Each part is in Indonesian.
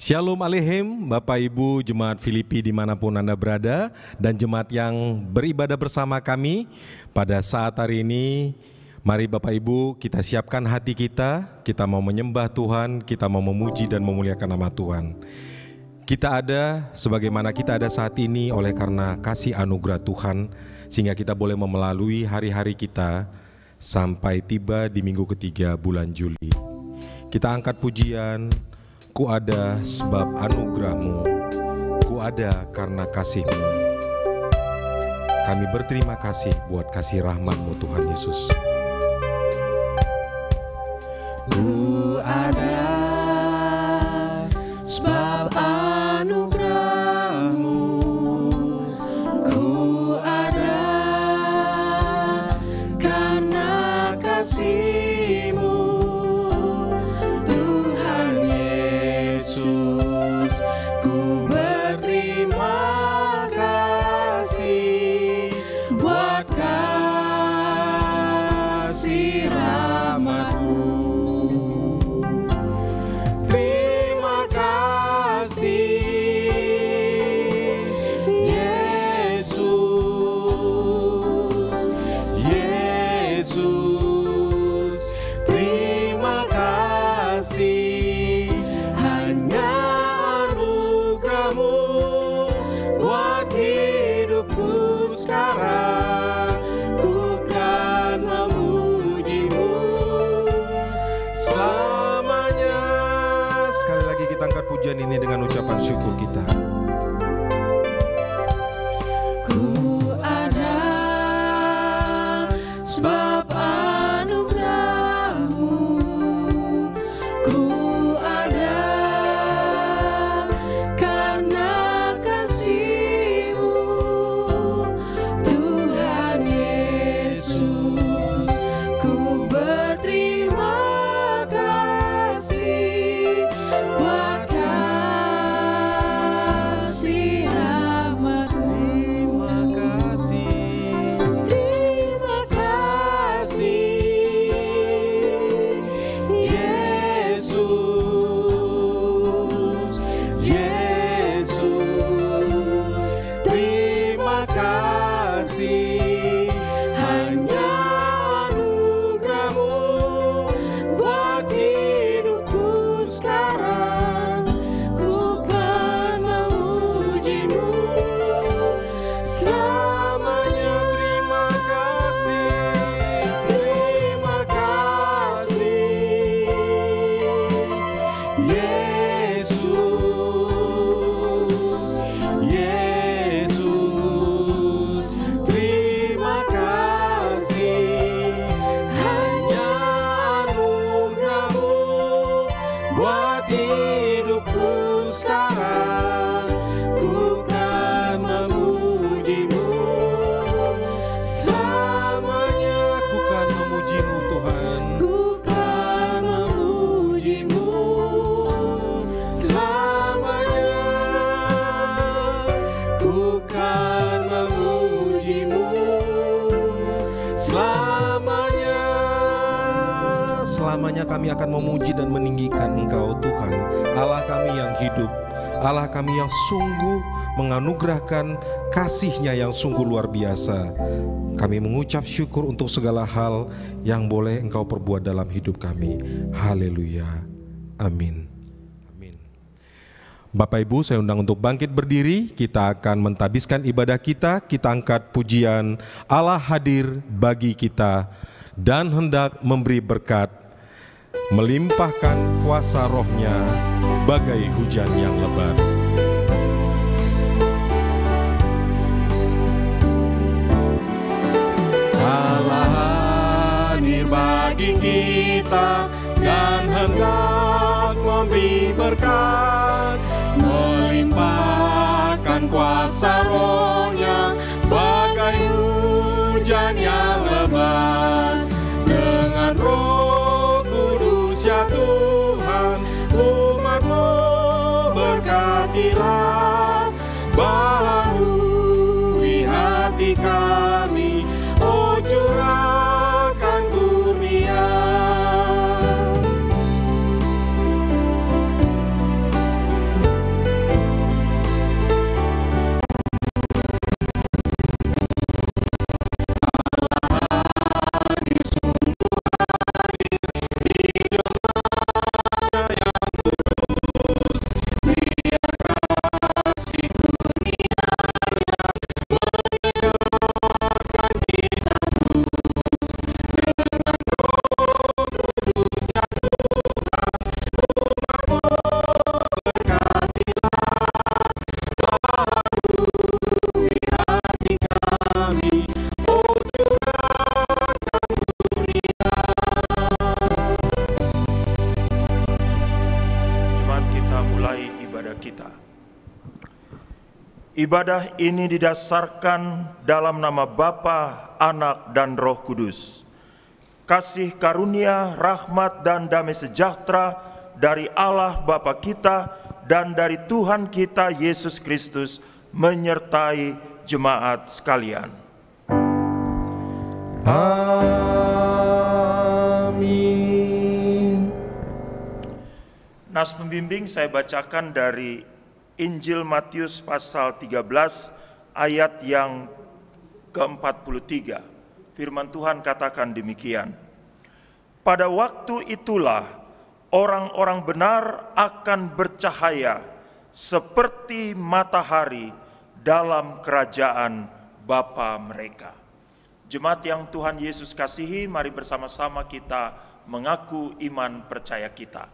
Shalom Aleichem, Bapak Ibu Jemaat Filipi dimanapun Anda berada, dan jemaat yang beribadah bersama kami pada saat hari ini. Mari Bapak Ibu kita siapkan hati kita mau menyembah Tuhan, kita mau memuji dan memuliakan nama Tuhan. Kita ada sebagaimana kita ada saat ini oleh karena kasih anugerah Tuhan, sehingga kita boleh melalui hari-hari kita sampai tiba di minggu ketiga bulan Juli. Kita angkat pujian, ku ada sebab anugerah-Mu, ku ada karena kasih-Mu. Kami berterima kasih buat kasih rahmat-Mu Tuhan Yesus. Ku ada sebab anugerah-Mu, ku ada karena kasih-Mu, Tuhan Yesus. Ku berterima kasih buat kasih rahmat-Mu. Pujian ini dengan ucapan syukur kita. Ku ada sebab anugerah-Mu, ku ada karena kasih-Mu, Tuhan Yesus. Ku berterima kasih buat kasih rahmat-Mu. Terima kasih Yesus, Yesus. Terima kasih, hanya anugerah-Mu buat hidupku sekarang. Ku kan memuji-Mu selamanya. Terima kasih Yesus, Yesus. Terima kasih, hanya anugerah-Mu buat hidupku sekarang. Ku kan memuji-Mu selamanya. Ku kan memuji-Mu Tuhan. Ku kan memuji-Mu selamanya. Ku kan memuji-Mu selamanya. Selamanya kami akan memuji dan meninggikan Engkau Tuhan, Allah kami yang hidup, Allah kami yang sungguh menganugerahkan kasih-Nya yang sungguh luar biasa. Kami mengucap syukur untuk segala hal yang boleh Engkau perbuat dalam hidup kami. Haleluya. Amin. Amin. Bapak Ibu, saya undang untuk bangkit berdiri. Kita akan mentabiskan ibadah kita. Kita angkat pujian Allah hadir bagi kita dan hendak memberi berkat, melimpahkan kuasa roh-Nya bagai hujan yang lebat. Allah hadir bagi kita dan hendak memberi berkat, melimpahkan kuasa roh-Nya bagai hujan yang lebat. Dengan Roh Kudus ya Tuhan, umat-Mu berkatilah, baharui hati kami, oh curahkan kurnia. Ibadah ini didasarkan dalam nama Bapa, Anak, dan Roh Kudus. Kasih karunia, rahmat, dan damai sejahtera dari Allah Bapa kita dan dari Tuhan kita Yesus Kristus menyertai jemaat sekalian. Amin. Nas pembimbing saya bacakan dari Injil Matius pasal 13 ayat yang ke-43. Firman Tuhan katakan demikian. Pada waktu itulah orang-orang benar akan bercahaya seperti matahari dalam kerajaan Bapa mereka. Jemaat yang Tuhan Yesus kasihi, mari bersama-sama kita mengaku iman percaya kita.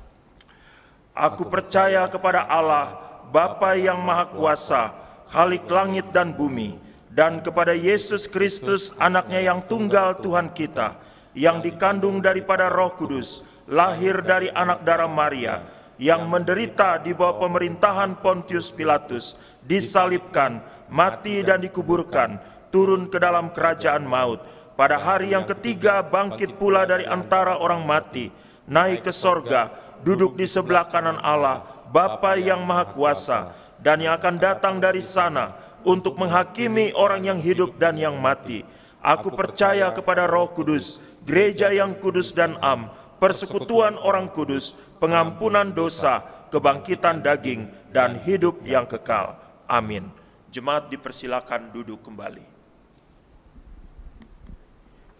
Aku percaya kepada Allah, Bapa yang Maha Kuasa, Khalik langit dan bumi, dan kepada Yesus Kristus, anaknya yang tunggal Tuhan kita, yang dikandung daripada Roh Kudus, lahir dari anak darah Maria, yang menderita di bawah pemerintahan Pontius Pilatus, disalibkan, mati dan dikuburkan, turun ke dalam kerajaan maut, pada hari yang ketiga bangkit pula dari antara orang mati, naik ke sorga, duduk di sebelah kanan Allah, Bapa yang Maha Kuasa, dan yang akan datang dari sana untuk menghakimi orang yang hidup dan yang mati. Aku percaya kepada Roh Kudus, gereja yang kudus dan am, persekutuan orang kudus, pengampunan dosa, kebangkitan daging, dan hidup yang kekal. Amin. Jemaat dipersilakan duduk kembali.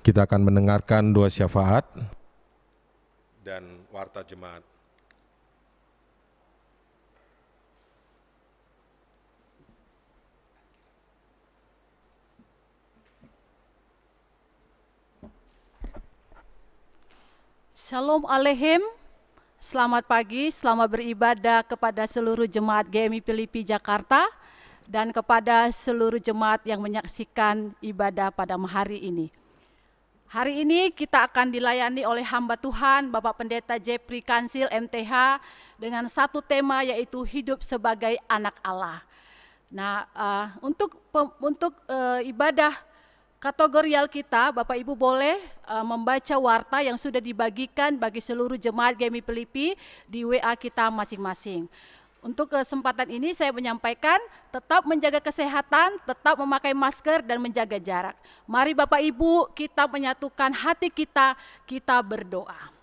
Kita akan mendengarkan doa syafaat dan warta jemaat. Shalom Aleichem, selamat pagi, selamat beribadah kepada seluruh jemaat GMI Filipi Jakarta dan kepada seluruh jemaat yang menyaksikan ibadah pada hari ini. Hari ini kita akan dilayani oleh hamba Tuhan Bapak Pendeta Jeffrey Kansil MTH dengan satu tema yaitu hidup sebagai anak Allah. Nah, untuk ibadah kategorial kita, Bapak Ibu boleh membaca warta yang sudah dibagikan bagi seluruh jemaat GMI Filipi di WA kita masing-masing. Untuk kesempatan ini saya menyampaikan tetap menjaga kesehatan, tetap memakai masker dan menjaga jarak. Mari Bapak Ibu kita menyatukan hati kita, kita berdoa.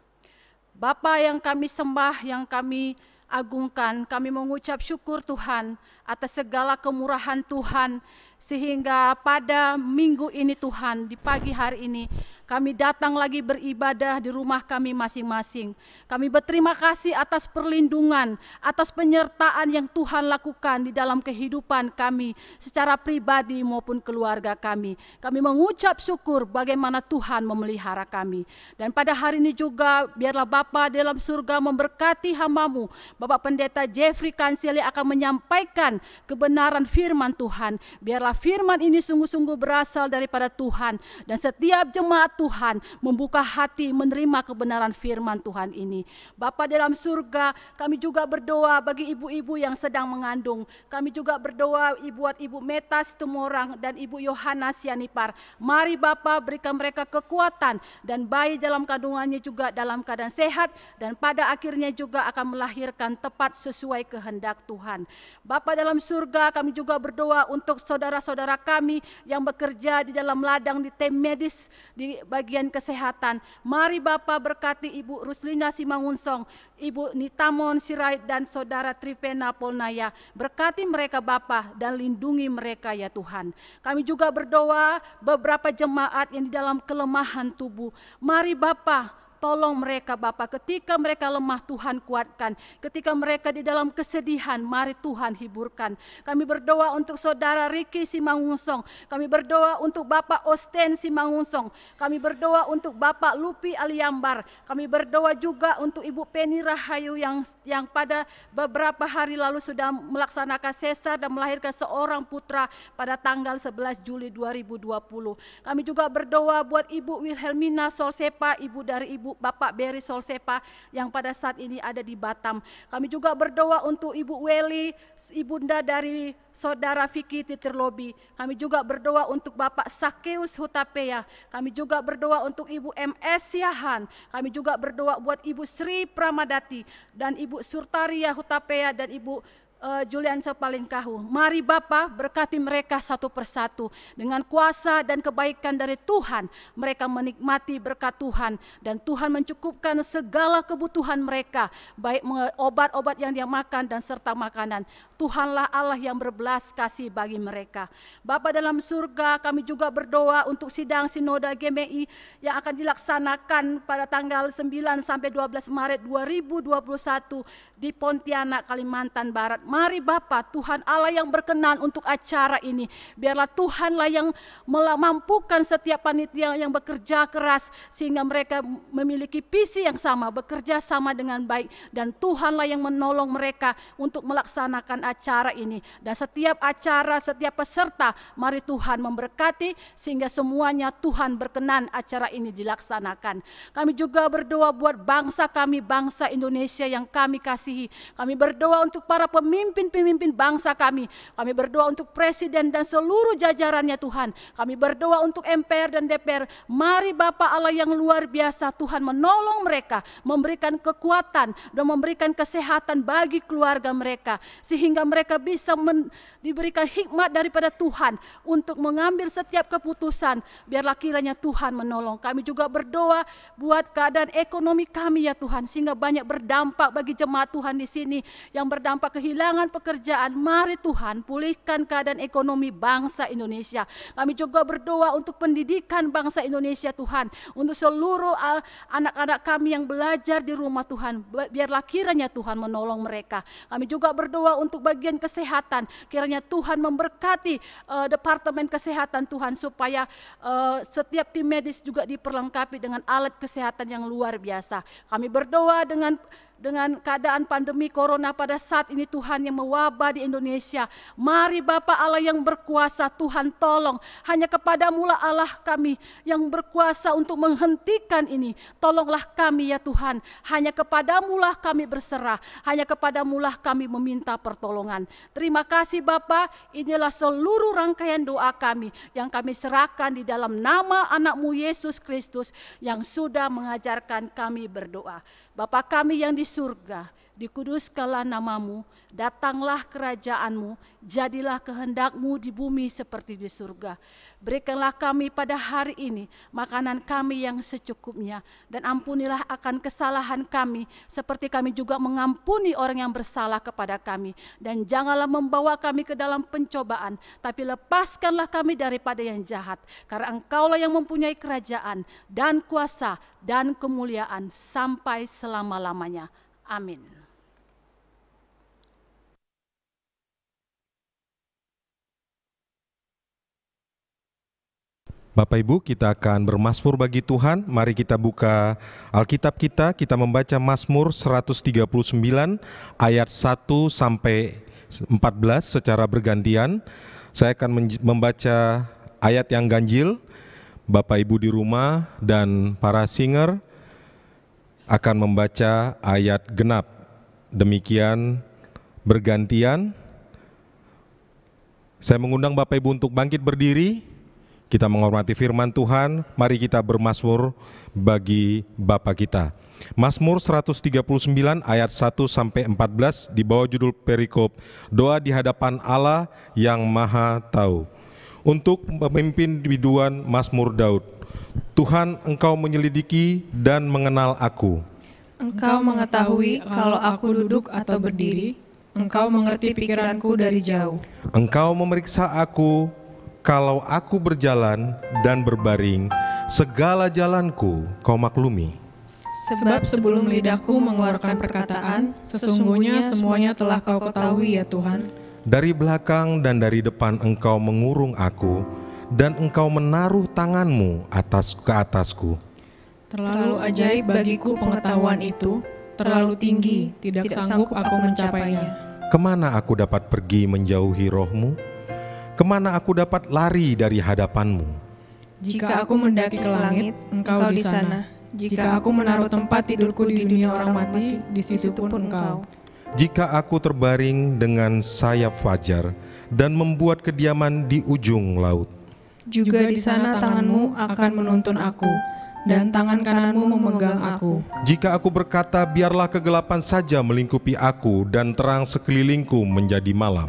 Bapa yang kami sembah, yang kami agungkan, kami mengucap syukur Tuhan atas segala kemurahan Tuhan, sehingga pada minggu ini Tuhan, di pagi hari ini, kami datang lagi beribadah di rumah kami masing-masing. Kami berterima kasih atas perlindungan, atas penyertaan yang Tuhan lakukan di dalam kehidupan kami, secara pribadi maupun keluarga kami. Kami mengucap syukur bagaimana Tuhan memelihara kami. Dan pada hari ini juga, biarlah Bapa dalam surga memberkati hamba-Mu, Bapak Pendeta Jeffrey Kansil yang akan menyampaikan kebenaran firman Tuhan. Biarlah firman ini sungguh-sungguh berasal daripada Tuhan, dan setiap jemaat Tuhan membuka hati menerima kebenaran firman Tuhan ini. Bapa dalam surga, kami juga berdoa bagi ibu-ibu yang sedang mengandung. Kami juga berdoa buat Ibu Meta Situmorang dan Ibu Yohana Sianipar. Mari Bapa berikan mereka kekuatan, dan bayi dalam kandungannya juga dalam keadaan sehat, dan pada akhirnya juga akan melahirkan tepat sesuai kehendak Tuhan. Bapa dalam surga, kami juga berdoa untuk saudara-saudara kami yang bekerja di dalam ladang di tim medis di bagian kesehatan. Mari Bapa berkati Ibu Ruslina Simangunsong, Ibu Nitamon Sirait dan Saudara Trivena Polnaya. Berkati mereka Bapa dan lindungi mereka ya Tuhan. Kami juga berdoa beberapa jemaat yang di dalam kelemahan tubuh. Mari Bapa tolong mereka Bapa, ketika mereka lemah Tuhan kuatkan, ketika mereka di dalam kesedihan mari Tuhan hiburkan. Kami berdoa untuk Saudara Riki Simangunsong, kami berdoa untuk Bapak Osten Simangunsong, kami berdoa untuk Bapak Lupi Aliambar, kami berdoa juga untuk Ibu Penny Rahayu yang pada beberapa hari lalu sudah melaksanakan sesar dan melahirkan seorang putra pada tanggal 11 Juli 2020. Kami juga berdoa buat Ibu Wilhelmina Solsepa, ibu dari Ibu untuk Bapak Berry Solsepa yang pada saat ini ada di Batam. Kami juga berdoa untuk Ibu Weli, ibunda dari Saudara Vicky Titirlobi. Kami juga berdoa untuk Bapak Sakeus Hutapea. Kami juga berdoa untuk Ibu MS Siahan. Kami juga berdoa buat Ibu Sri Pramadati dan Ibu Surtaria Hutapea dan Ibu Julian Sepalingkahu. Mari Bapa berkati mereka satu persatu dengan kuasa dan kebaikan dari Tuhan. Mereka menikmati berkat Tuhan dan Tuhan mencukupkan segala kebutuhan mereka, baik obat-obat yang dia makan dan serta makanan. Tuhanlah Allah yang berbelas kasih bagi mereka. Bapa dalam surga, kami juga berdoa untuk sidang Sinode GMI yang akan dilaksanakan pada tanggal 9 sampai 12 Maret 2021 di Pontianak, Kalimantan Barat. Mari Bapa, Tuhan Allah yang berkenan untuk acara ini. Biarlah Tuhanlah yang mampukan setiap panitia yang bekerja keras sehingga mereka memiliki visi yang sama, bekerja sama dengan baik, dan Tuhanlah yang menolong mereka untuk melaksanakan acara ini. Dan setiap acara, setiap peserta, mari Tuhan memberkati sehingga semuanya Tuhan berkenan acara ini dilaksanakan. Kami juga berdoa buat bangsa kami, bangsa Indonesia yang kami kasihi. Kami berdoa untuk para pemimpin bangsa kami. Kami berdoa untuk presiden dan seluruh jajarannya Tuhan. Kami berdoa untuk MPR dan DPR. Mari Bapa Allah yang luar biasa, Tuhan menolong mereka, memberikan kekuatan dan memberikan kesehatan bagi keluarga mereka, sehingga mereka bisa diberikan hikmat daripada Tuhan untuk mengambil setiap keputusan. Biarlah kiranya Tuhan menolong. Kami juga berdoa buat keadaan ekonomi kami ya Tuhan, sehingga banyak berdampak bagi jemaat Tuhan di sini yang berdampak kehilangan pekerjaan. Mari Tuhan pulihkan keadaan ekonomi bangsa Indonesia. Kami juga berdoa untuk pendidikan bangsa Indonesia Tuhan, untuk seluruh anak-anak kami yang belajar di rumah Tuhan. Biarlah kiranya Tuhan menolong mereka. Kami juga berdoa untuk bagian kesehatan, kiranya Tuhan memberkati Departemen Kesehatan Tuhan, supaya setiap tim medis juga diperlengkapi dengan alat kesehatan yang luar biasa. Kami berdoa dengan keadaan pandemi corona pada saat ini Tuhan yang mewabah di Indonesia. Mari Bapa Allah yang berkuasa, Tuhan tolong. Hanya kepadamu-lah Allah kami yang berkuasa untuk menghentikan ini. Tolonglah kami ya Tuhan. Hanya kepadamu-lah kami berserah. Hanya kepadamu-lah kami meminta pertolongan. Terima kasih Bapa. Inilah seluruh rangkaian doa kami yang kami serahkan di dalam nama anak-Mu Yesus Kristus yang sudah mengajarkan kami berdoa. Bapa kami yang di surga, dikuduskanlah namamu, datanglah kerajaan-Mu, jadilah kehendak-Mu di bumi seperti di surga. Berikanlah kami pada hari ini makanan kami yang secukupnya, dan ampunilah akan kesalahan kami, seperti kami juga mengampuni orang yang bersalah kepada kami. Dan janganlah membawa kami ke dalam pencobaan, tapi lepaskanlah kami daripada yang jahat, karena Engkaulah yang mempunyai kerajaan dan kuasa dan kemuliaan sampai selama-lamanya. Amin. Bapak Ibu, kita akan bermazmur bagi Tuhan. Mari kita buka Alkitab kita membaca Mazmur 139 ayat 1 sampai 14 secara bergantian. Saya akan membaca ayat yang ganjil. Bapak Ibu di rumah dan para singer akan membaca ayat genap. Demikian bergantian. Saya mengundang Bapak Ibu untuk bangkit berdiri. Kita menghormati firman Tuhan. Mari kita bermazmur bagi Bapa kita. Mazmur 139 ayat 1 sampai 14 di bawah judul perikop doa di hadapan Allah yang Maha Tahu. Untuk pemimpin biduan Mazmur Daud. Tuhan, Engkau menyelidiki dan mengenal aku. Engkau mengetahui kalau aku duduk atau berdiri. Engkau mengerti pikiranku dari jauh. Engkau memeriksa aku kalau aku berjalan dan berbaring. Segala jalanku Kau maklumi. Sebab sebelum lidahku mengeluarkan perkataan, sesungguhnya semuanya telah Kau ketahui ya Tuhan. Dari belakang dan dari depan Engkau mengurung aku, dan Engkau menaruh tangan-Mu ke atasku. Terlalu ajaib bagiku pengetahuan itu, terlalu tinggi, tidak sanggup aku mencapainya. Kemana aku dapat pergi menjauhi Roh-Mu? Kemana aku dapat lari dari hadapan-Mu? Jika aku mendaki ke langit, Engkau di sana. Jika aku menaruh tempat tidurku di dunia orang mati, di situ pun Engkau. Jika aku terbaring dengan sayap fajar dan membuat kediaman di ujung laut, juga di sana tangan-Mu akan menuntun aku, dan tangan kanan-Mu memegang aku. jika aku berkata, biarlah kegelapan saja melingkupi aku dan terang sekelilingku menjadi malam,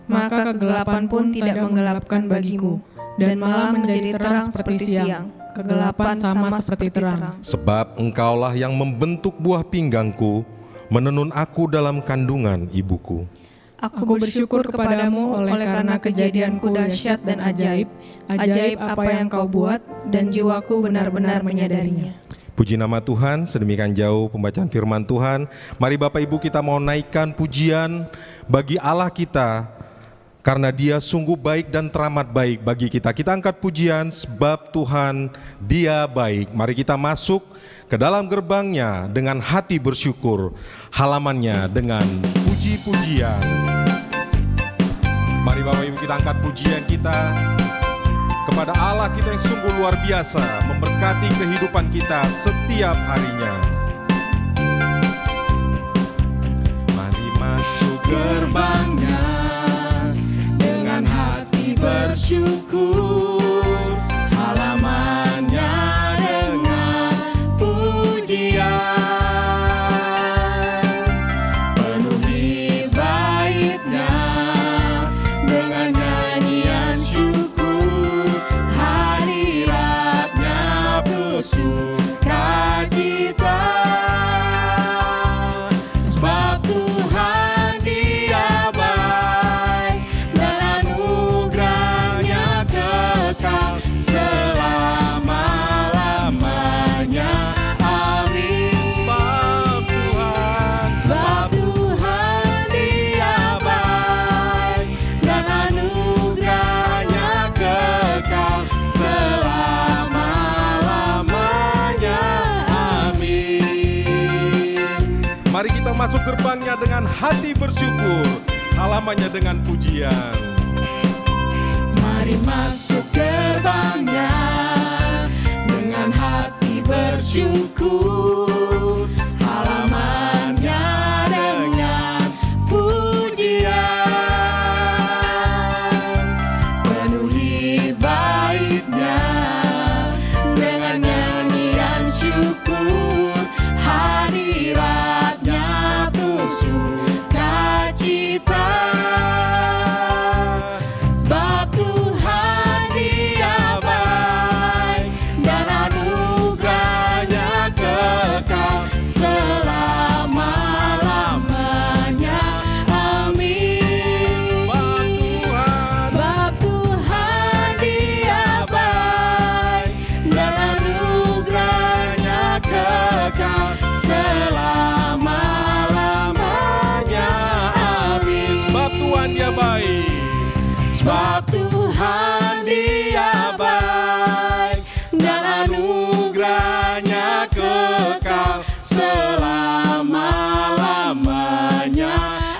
Maka kegelapan pun tidak menggelapkan bagimu, dan malah menjadi terang seperti siang. Kegelapan sama seperti terang. sebab Engkaulah yang membentuk buah pinggangku, menenun aku dalam kandungan ibuku. Aku bersyukur kepadamu oleh karena kejadianku dahsyat dan ajaib, ajaib apa yang Kau buat, dan jiwaku benar-benar menyadarinya. Puji nama Tuhan, sedemikian jauh pembacaan firman Tuhan. Mari Bapak Ibu kita mau naikkan pujian bagi Allah kita, karena Dia sungguh baik dan teramat baik bagi kita. Kita angkat pujian sebab Tuhan Dia baik. Mari kita masuk ke dalam gerbangnya dengan hati bersyukur, halamannya dengan puji-pujian. Mari Bapak Ibu kita angkat pujian kita kepada Allah kita yang sungguh luar biasa, memberkati kehidupan kita setiap harinya. Mari masuk Gerbangnya dengan hati bersyukur, halamannya dengan pujian, penuhi baitnya dengan nyanyian syukur, hadiratnya bersukacita, sebab Tuhan Dia baik dan anugerahnya kekal selama-lamanya. Amin. Sebab Tuhan Dia baik dan anugerahnya kekal selama-lamanya. Amin. Mari kita masuk gerbangnya dengan hati bersyukur, halamannya dengan pujian. Mari masuk gerbangnya dengan hati bersyukur, halamannya dengan pujian, penuhi baitnya dengan nyanyian syukur, hadiratnya bersukacita, sebab Tuhan Dia baik dan anugerahnya kekal selama-lamanya. Amin. Sebab Tuhan Dia baik dan anugerahnya kekal selama-lamanya. Amin. Sebab Tuhan Dia baik. Sebab Tuhan Dia baik dan anugerahnya kekal selama-lamanya.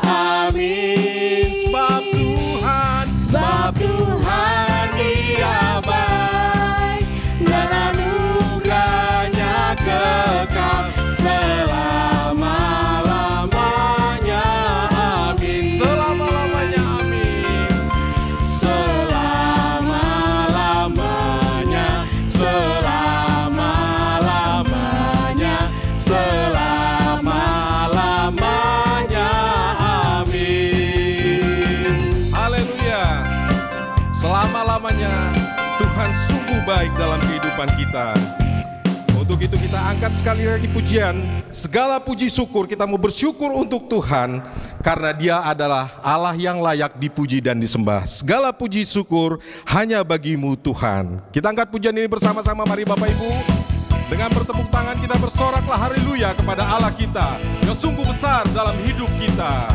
Amin. Sebab Tuhan Dia baik dan anugerahnya kekal selama-lamanya. Amin. Selama-lamanya, amin. Selama-lamanya, selama-lamanya, selama-lamanya. Amin. Haleluya. Selama-lamanya Tuhan sungguh baik dalam kehidupan kita. Untuk itu kita angkat sekali lagi pujian. Segala puji syukur kita mau bersyukur untuk Tuhan, karena Dia adalah Allah yang layak dipuji dan disembah. Segala puji syukur hanya bagi-Mu Tuhan. Kita angkat pujian ini bersama-sama, mari Bapak Ibu. Dengan bertepuk tangan kita bersoraklah haleluya kepada Allah kita yang sungguh besar dalam hidup kita.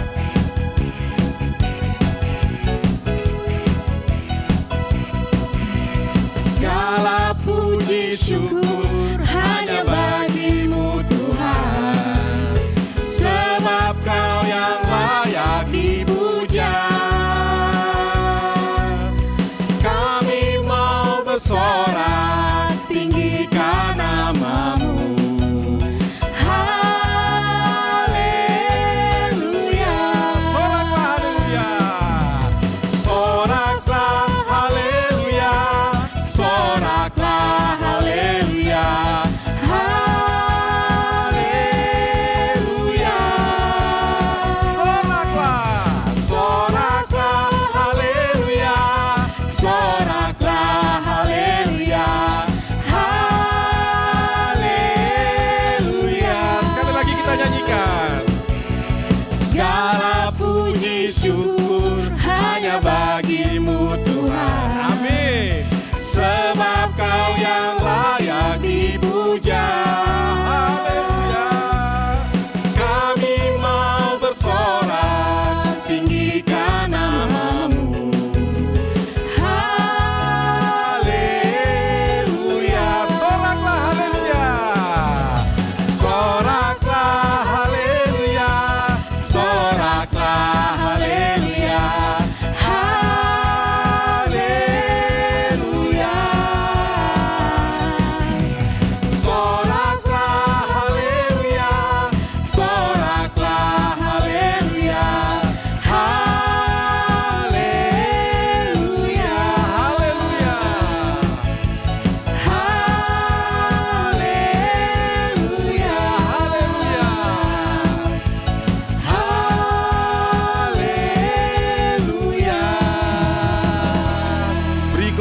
Segala puji syukur hanya bagi-Mu Tuhan, sebab Kau yang layak dipuja. Kami mau bersorak tinggikan nama-Mu,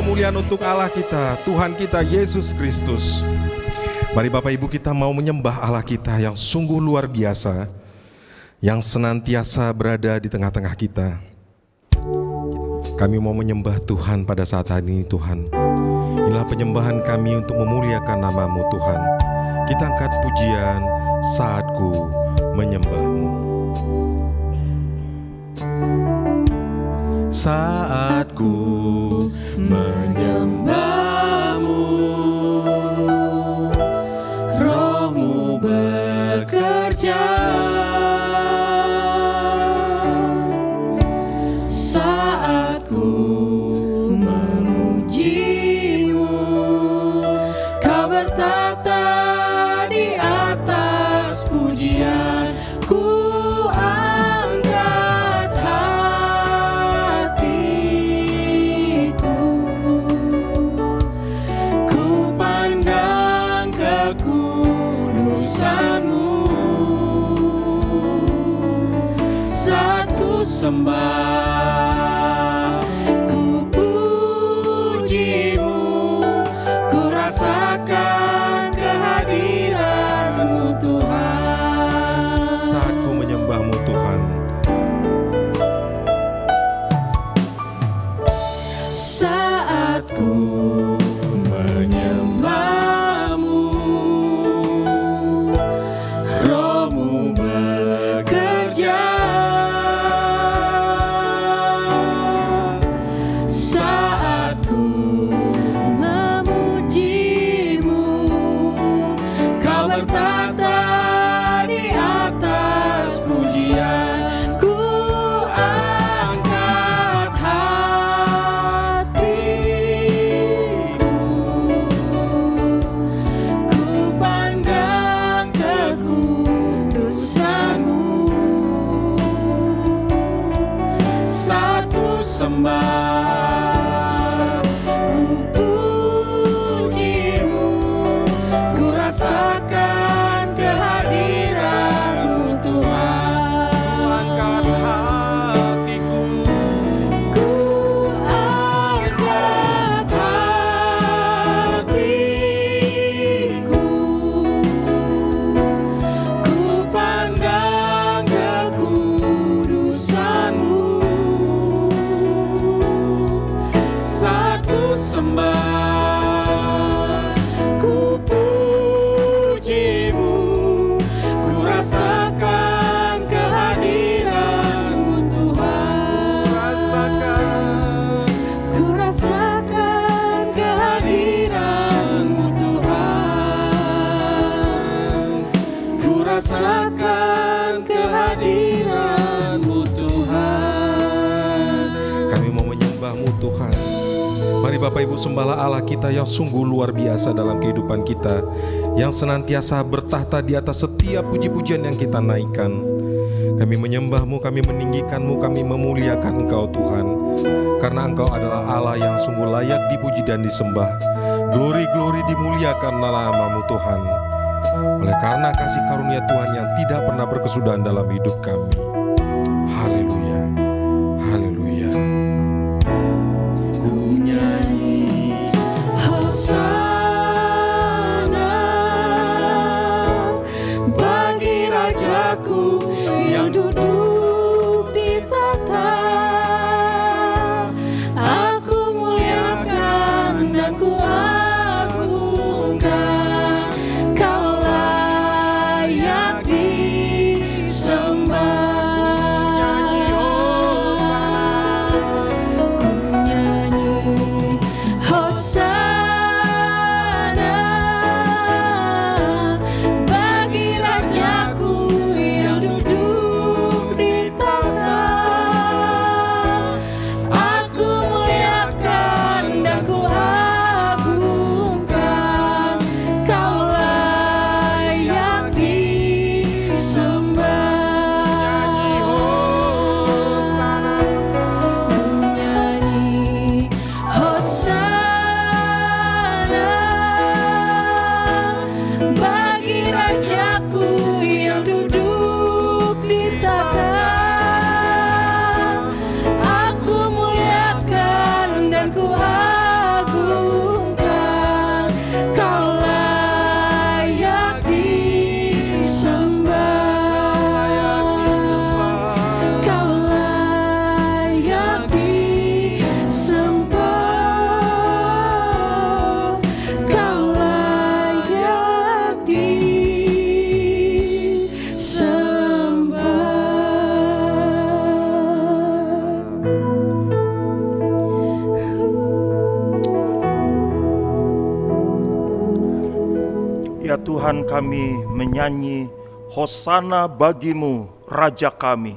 kemuliaan untuk Allah kita, Tuhan kita Yesus Kristus. Mari Bapak Ibu kita mau menyembah Allah kita yang sungguh luar biasa, yang senantiasa berada di tengah-tengah kita. Kami mau menyembah Tuhan pada saat ini Tuhan. Inilah penyembahan kami untuk memuliakan nama-Mu Tuhan. Kita angkat pujian Saatku Menyembah-Mu. Saatku menyembah-Mu, Roh-Mu bekerja. Saatku memuji-Mu, Kau bertata di atas pujian. Ku angkat hatiku, ku pandang kekudusan-Mu. Saat ku sembah, ku puji-Mu, ku rasakan kehadiran-Mu Tuhan. Saat ku menyembah-Mu Tuhan, saat ku menyembah-Mu, Roh-Mu bekerja. Saat ku memuji-Mu, Kau bertata di atas pujian. Ku angkat hatiku, ku pandang kekudusan-Mu. Saat ku sembah, ku puji-Mu, ku rasakan kehadiran-Mu Tuhan. Ku angkat hatiku, ku angkat hatiku, ku pandang kekudusan-Mu. Saat ku sembah, ku puji-Mu, ku rasakan kehadiran-Mu Tuhan. Ku rasakan kehadiran-Mu Tuhan. Ku rasakan kehadiran-Mu Tuhan. Kami mau menyembah-Mu Tuhan. Mari Bapak Ibu sembahlah Allah kita yang sungguh luar biasa dalam kehidupan kita, yang senantiasa bertahta di atas setiap puji-pujian yang kita naikkan. Kami menyembah-Mu, kami meninggikan-Mu, kami memuliakan Engkau Tuhan, karena Engkau adalah Allah yang sungguh layak dipuji dan disembah. Glori-glori dimuliakan nama-Mu Tuhan, oleh karena kasih karunia Tuhan yang tidak pernah berkesudahan dalam hidup kami. Haleluya, haleluya. Hosana bagi Rajaku yang duduk di tahta. Aku muliakan dan ku agungkan, Kau layak disembah. Ku nyanyi Hosana bagi Rajaku yang duduk di tahta. Aku muliakan dan ku agungkan, Ya Tuhan, kami menyanyi Hosana bagimu Raja kami.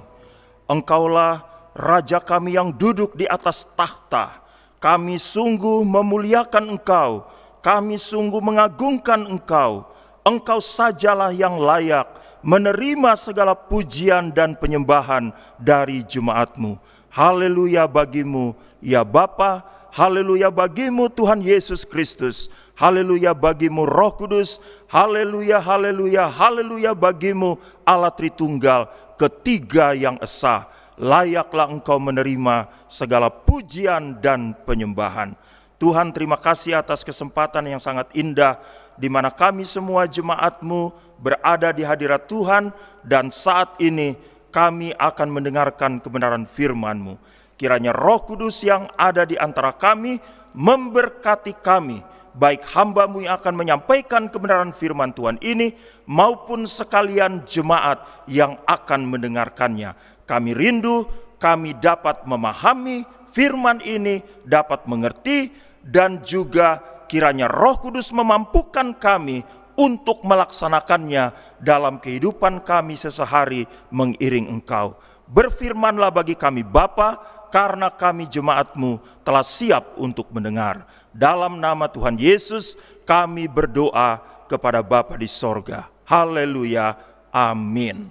Engkaulah Raja kami yang duduk di atas tahta. Kami sungguh memuliakan Engkau, kami sungguh mengagungkan Engkau. Engkau sajalah yang layak menerima segala pujian dan penyembahan dari jemaat-Mu. Haleluya bagimu ya Bapa, haleluya bagimu Tuhan Yesus Kristus, haleluya bagimu Roh Kudus, haleluya, haleluya, haleluya bagimu Allah Tritunggal, ketiga yang esa. Layaklah Engkau menerima segala pujian dan penyembahan. Tuhan, terima kasih atas kesempatan yang sangat indah di mana kami semua jemaat-Mu berada di hadirat Tuhan, dan saat ini kami akan mendengarkan kebenaran firman-Mu. Kiranya Roh Kudus yang ada di antara kami memberkati kami, baik hamba-Mu yang akan menyampaikan kebenaran firman Tuhan ini, maupun sekalian jemaat yang akan mendengarkannya. Kami rindu, kami dapat memahami firman ini, dapat mengerti, dan juga kiranya Roh Kudus memampukan kami untuk melaksanakannya dalam kehidupan kami sesehari mengiring Engkau. Berfirmanlah bagi kami Bapa, karena kami jemaat-Mu telah siap untuk mendengar. Dalam nama Tuhan Yesus kami berdoa kepada Bapa di sorga. Haleluya, amin.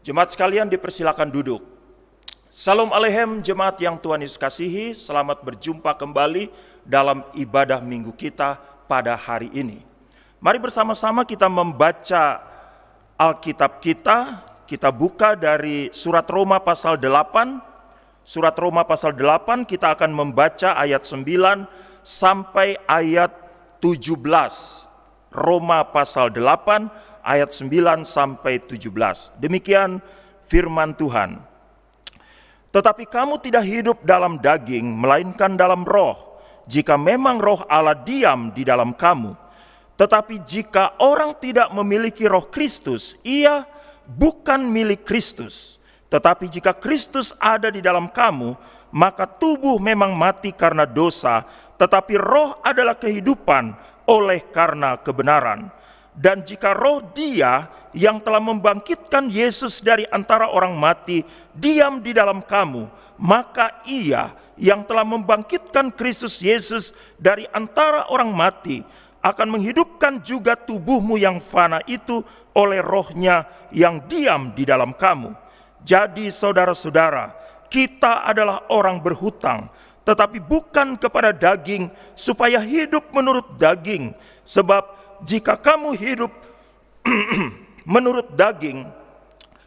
Jemaat sekalian dipersilakan duduk. Salam alehem jemaat yang Tuhan Yesus kasihi, selamat berjumpa kembali dalam ibadah minggu kita pada hari ini. Mari bersama-sama kita membaca Alkitab kita. Kita buka dari surat Roma pasal 8. Surat Roma pasal 8 kita akan membaca ayat 9 sampai ayat 17. Roma pasal 8 ayat 9 sampai 17. Demikian firman Tuhan. Tetapi kamu tidak hidup dalam daging, melainkan dalam roh, jika memang roh Allah diam di dalam kamu. Tetapi jika orang tidak memiliki roh Kristus, ia bukan milik Kristus. Tetapi jika Kristus ada di dalam kamu, maka tubuh memang mati karena dosa, tetapi roh adalah kehidupan oleh karena kebenaran. Dan jika roh Dia yang telah membangkitkan Yesus dari antara orang mati diam di dalam kamu, maka Ia yang telah membangkitkan Kristus Yesus dari antara orang mati akan menghidupkan juga tubuhmu yang fana itu oleh rohnya yang diam di dalam kamu. Jadi saudara-saudara, kita adalah orang berhutang, tetapi bukan kepada daging, supaya hidup menurut daging. Sebab jika kamu hidup menurut daging,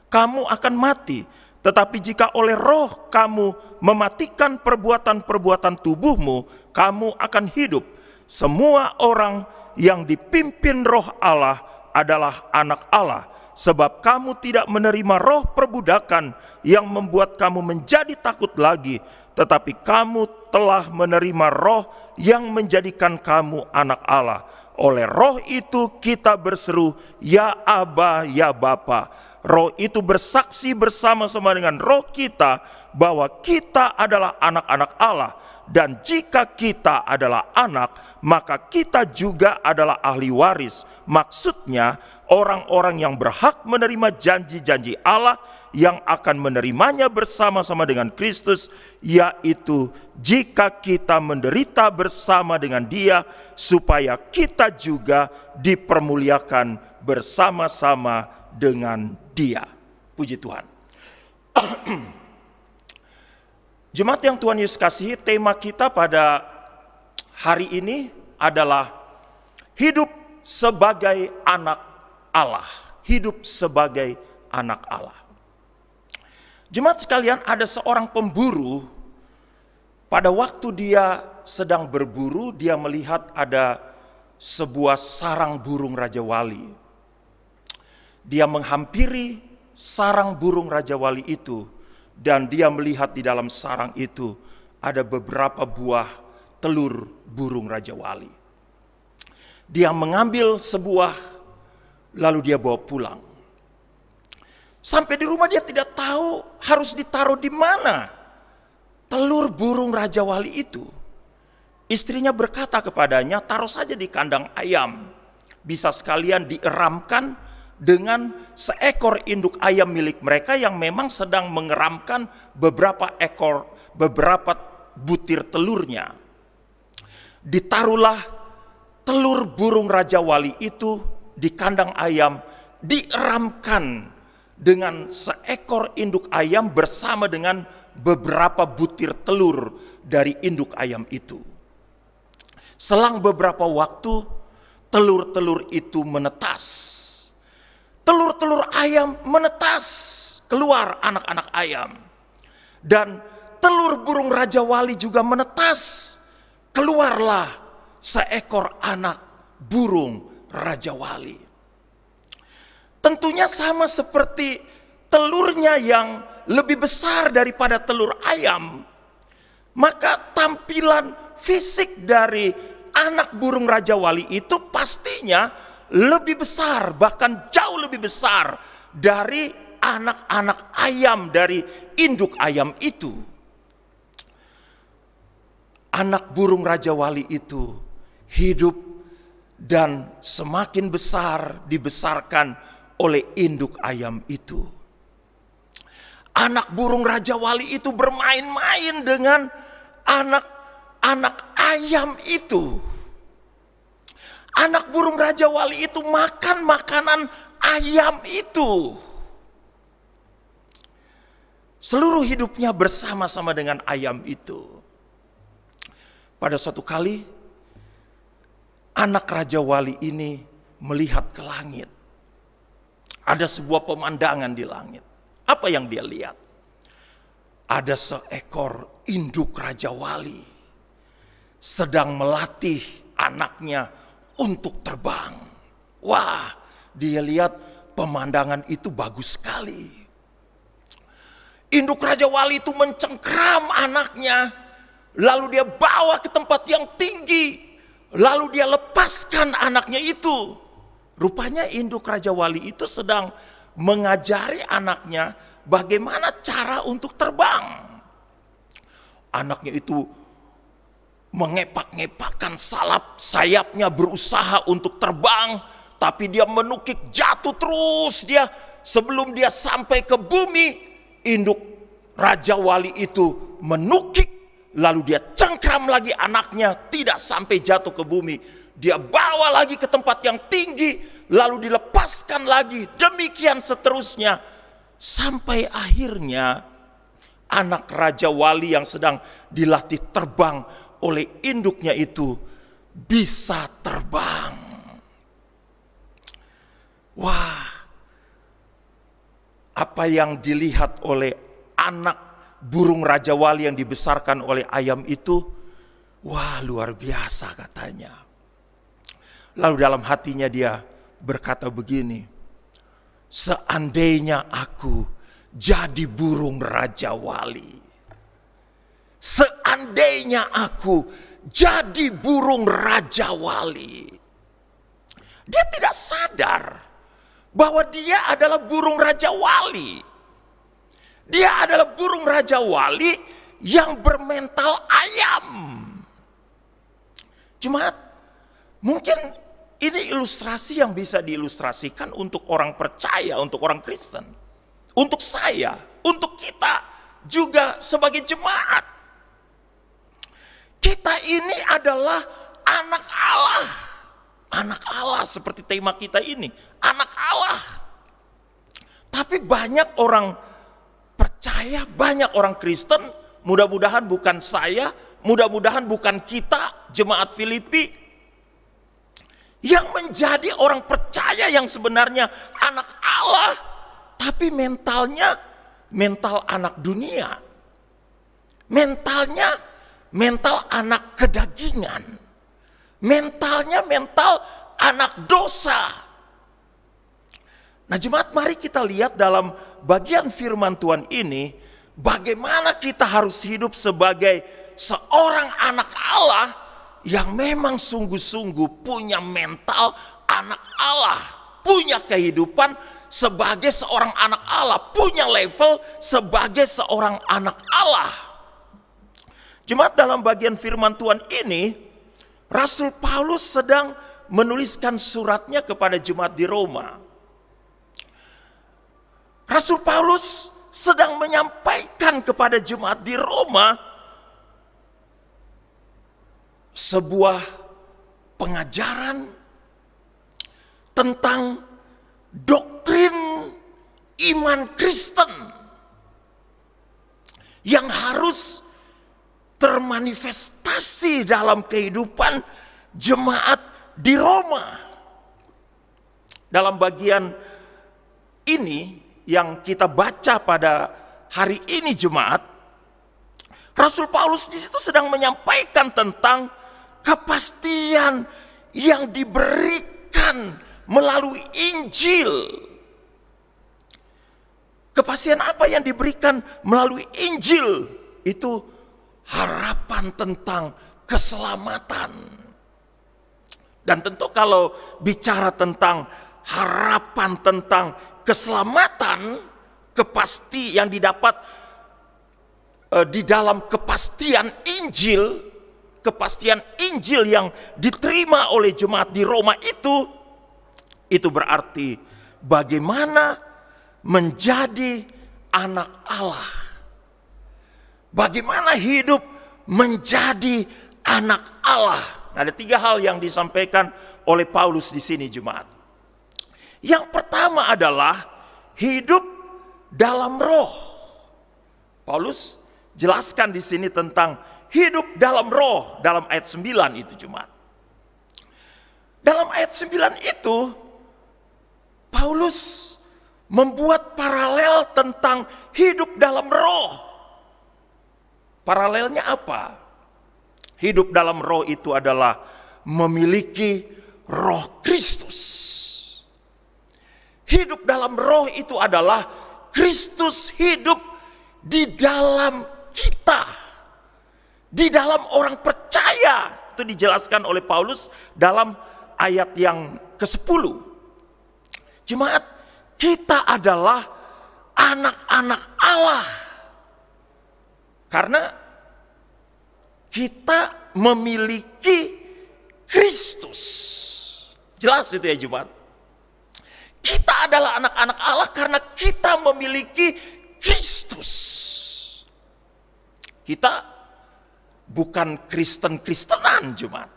kamu akan mati. Tetapi jika oleh roh kamu mematikan perbuatan-perbuatan tubuhmu, kamu akan hidup. Semua orang yang dipimpin roh Allah adalah anak Allah. Sebab kamu tidak menerima roh perbudakan yang membuat kamu menjadi takut lagi, tetapi kamu telah menerima roh yang menjadikan kamu anak Allah. Oleh roh itu kita berseru, ya Aba, ya Bapa. Roh itu bersaksi bersama-sama dengan roh kita bahwa kita adalah anak-anak Allah. Dan jika kita adalah anak, maka kita juga adalah ahli waris. Maksudnya orang-orang yang berhak menerima janji-janji Allah yang akan menerimanya bersama-sama dengan Kristus, yaitu jika kita menderita bersama dengan Dia, supaya kita juga dipermuliakan bersama-sama dengan Dia. Puji Tuhan. Jemaat yang Tuhan Yesus kasihi, tema kita pada hari ini adalah hidup sebagai anak Allah. Hidup sebagai anak Allah. Jemaat sekalian, ada seorang pemburu, pada waktu dia sedang berburu, dia melihat ada sebuah sarang burung Raja Wali. Dia menghampiri sarang burung Raja Wali itu, dan dia melihat di dalam sarang itu ada beberapa buah telur burung Raja Wali. Dia mengambil sebuah, lalu dia bawa pulang. Sampai di rumah dia tidak tahu harus ditaruh di mana telur burung Raja Wali itu. Istrinya berkata kepadanya, taruh saja di kandang ayam. bisa sekalian dieramkan dengan seekor induk ayam milik mereka yang memang sedang mengeramkan beberapa butir telurnya. Ditaruhlah telur burung Raja Wali itu di kandang ayam, dieramkan dengan seekor induk ayam bersama dengan beberapa butir telur dari induk ayam itu. Selang beberapa waktu, telur-telur itu menetas. Telur-telur ayam menetas, keluar anak-anak ayam. Dan telur burung Raja Wali juga menetas, keluarlah seekor anak burung Raja Wali. Tentunya sama seperti telurnya yang lebih besar daripada telur ayam, maka tampilan fisik dari anak burung Raja Wali itu pastinya lebih besar, bahkan jauh lebih besar dari anak-anak ayam, dari induk ayam itu. Anak burung Raja Wali itu hidup dan semakin besar dibesarkan oleh induk ayam itu. Anak burung Raja Wali itu bermain-main dengan anak-anak ayam itu. Anak burung Raja Wali itu makan makanan ayam itu. Seluruh hidupnya bersama-sama dengan ayam itu. Pada suatu kali, anak Raja Wali ini melihat ke langit. Ada sebuah pemandangan di langit. Apa yang dia lihat? Ada seekor induk Raja Wali sedang melatih anaknya untuk terbang. Wah, dia lihat pemandangan itu bagus sekali. Induk Raja Wali itu mencengkram anaknya, lalu dia bawa ke tempat yang tinggi, lalu dia lepaskan anaknya itu. Rupanya induk Raja Wali itu sedang mengajari anaknya bagaimana cara untuk terbang. Anaknya itu mengepak-ngepakkan sayapnya berusaha untuk terbang, tapi dia menukik jatuh terus. Sebelum dia sampai ke bumi, induk Raja Wali itu menukik, lalu dia cengkram lagi anaknya, tidak sampai jatuh ke bumi. Dia bawa lagi ke tempat yang tinggi, lalu dilepaskan lagi, demikian seterusnya. Sampai akhirnya anak Raja Wali yang sedang dilatih terbang oleh induknya itu bisa terbang. Wah, apa yang dilihat oleh anak burung Raja Wali yang dibesarkan oleh ayam itu, wah luar biasa katanya. Lalu dalam hatinya dia berkata begini, seandainya aku jadi burung Raja Wali. Seandainya aku jadi burung Raja Wali. Dia tidak sadar bahwa dia adalah burung Raja Wali. Dia adalah burung Raja Wali yang bermental ayam. Jemaat, mungkin ini ilustrasi yang bisa diilustrasikan untuk orang percaya, untuk orang Kristen. Untuk saya, untuk kita juga sebagai jemaat. Kita ini adalah anak Allah. Anak Allah seperti tema kita ini, anak Allah. Tapi banyak orang percaya, banyak orang Kristen, mudah-mudahan bukan saya, mudah-mudahan bukan kita, jemaat Filipi, yang menjadi orang percaya yang sebenarnya anak Allah, tapi mentalnya mental anak dunia. Mentalnya mental anak kedagingan. Mentalnya mental anak dosa. Nah jemaat, mari kita lihat dalam bagian firman Tuhan ini, bagaimana kita harus hidup sebagai seorang anak Allah yang memang sungguh-sungguh punya mental anak Allah, punya kehidupan sebagai seorang anak Allah, punya level sebagai seorang anak Allah. Jemaat, dalam bagian firman Tuhan ini, Rasul Paulus sedang menuliskan suratnya kepada jemaat di Roma. Rasul Paulus sedang menyampaikan kepada jemaat di Roma sebuah pengajaran tentang doktrin iman Kristen yang harus termanifestasi dalam kehidupan jemaat di Roma. Dalam bagian ini yang kita baca pada hari ini jemaat, Rasul Paulus di situ sedang menyampaikan tentang kepastian yang diberikan melalui Injil. Kepastian apa yang diberikan melalui Injil? Itu harapan tentang keselamatan. Dan tentu kalau bicara tentang harapan tentang keselamatan, kepasti yang didapat di dalam kepastian Injil yang diterima oleh jemaat di Roma itu berarti bagaimana menjadi anak Allah. Bagaimana hidup menjadi anak Allah. Nah, ada 3 hal yang disampaikan oleh Paulus di sini jemaat. Yang pertama adalah hidup dalam roh. Paulus jelaskan di sini tentang hidup dalam roh dalam ayat 9 itu jemaat. Dalam ayat 9 itu Paulus membuat paralel tentang hidup dalam roh. Paralelnya apa? Hidup dalam roh itu adalah memiliki roh Kristus. Hidup dalam roh itu adalah Kristus hidup di dalam kita. Di dalam orang percaya. Itu dijelaskan oleh Paulus dalam ayat yang ke-10. Jemaat, kita adalah anak-anak Allah. Karena kita memiliki Kristus. Jelas itu ya jemaat. Kita adalah anak-anak Allah karena kita memiliki Kristus. Kita bukan Kristen-Kristenan jemaat.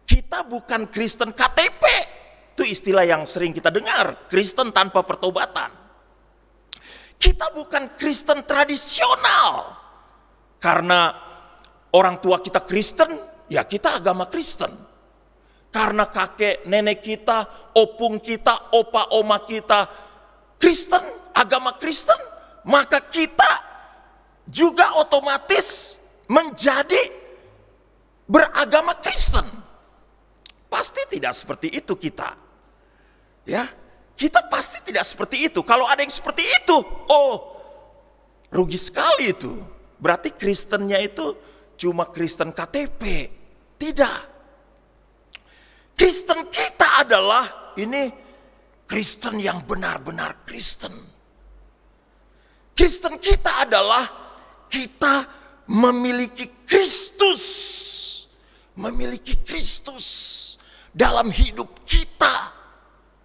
Kita bukan Kristen KTP. Itu istilah yang sering kita dengar. Kristen tanpa pertobatan. Kita bukan Kristen tradisional. Karena orang tua kita Kristen, ya kita agama Kristen. Karena kakek nenek kita, opung kita, opa oma kita Kristen, agama Kristen, maka kita juga otomatis menjadi beragama Kristen. Pasti tidak seperti itu kita. Ya, kita pasti tidak seperti itu. Kalau ada yang seperti itu, oh, rugi sekali itu. Berarti Kristennya itu cuma Kristen KTP. Tidak. Kristen kita adalah ini Kristen yang benar-benar Kristen. Kristen kita adalah kita memiliki Kristus. Memiliki Kristus dalam hidup kita.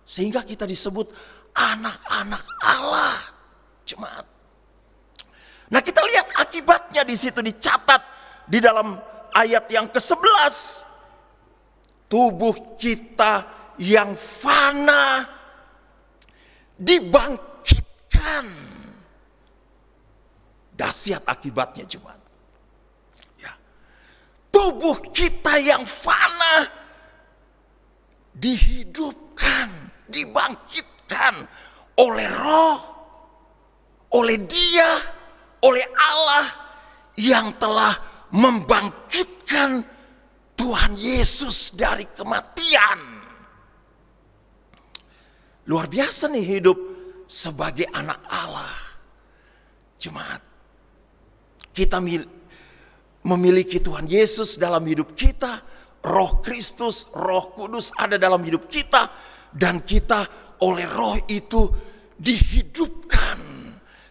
Sehingga kita disebut anak-anak Allah. Jemaat. Nah, kita lihat akibatnya di situ dicatat di dalam ayat yang ke-11. Tubuh kita yang fana dibangkitkan. Dahsyat akibatnya jemaat. Ya. Tubuh kita yang fana dihidupkan, dibangkitkan oleh Roh, oleh Dia, oleh Allah yang telah membangkitkan Tuhan Yesus dari kematian. Luar biasa nih hidup sebagai anak Allah. Jemaat, kita memiliki Tuhan Yesus dalam hidup kita. Roh Kristus, Roh Kudus ada dalam hidup kita. Dan kita oleh roh itu dihidupkan,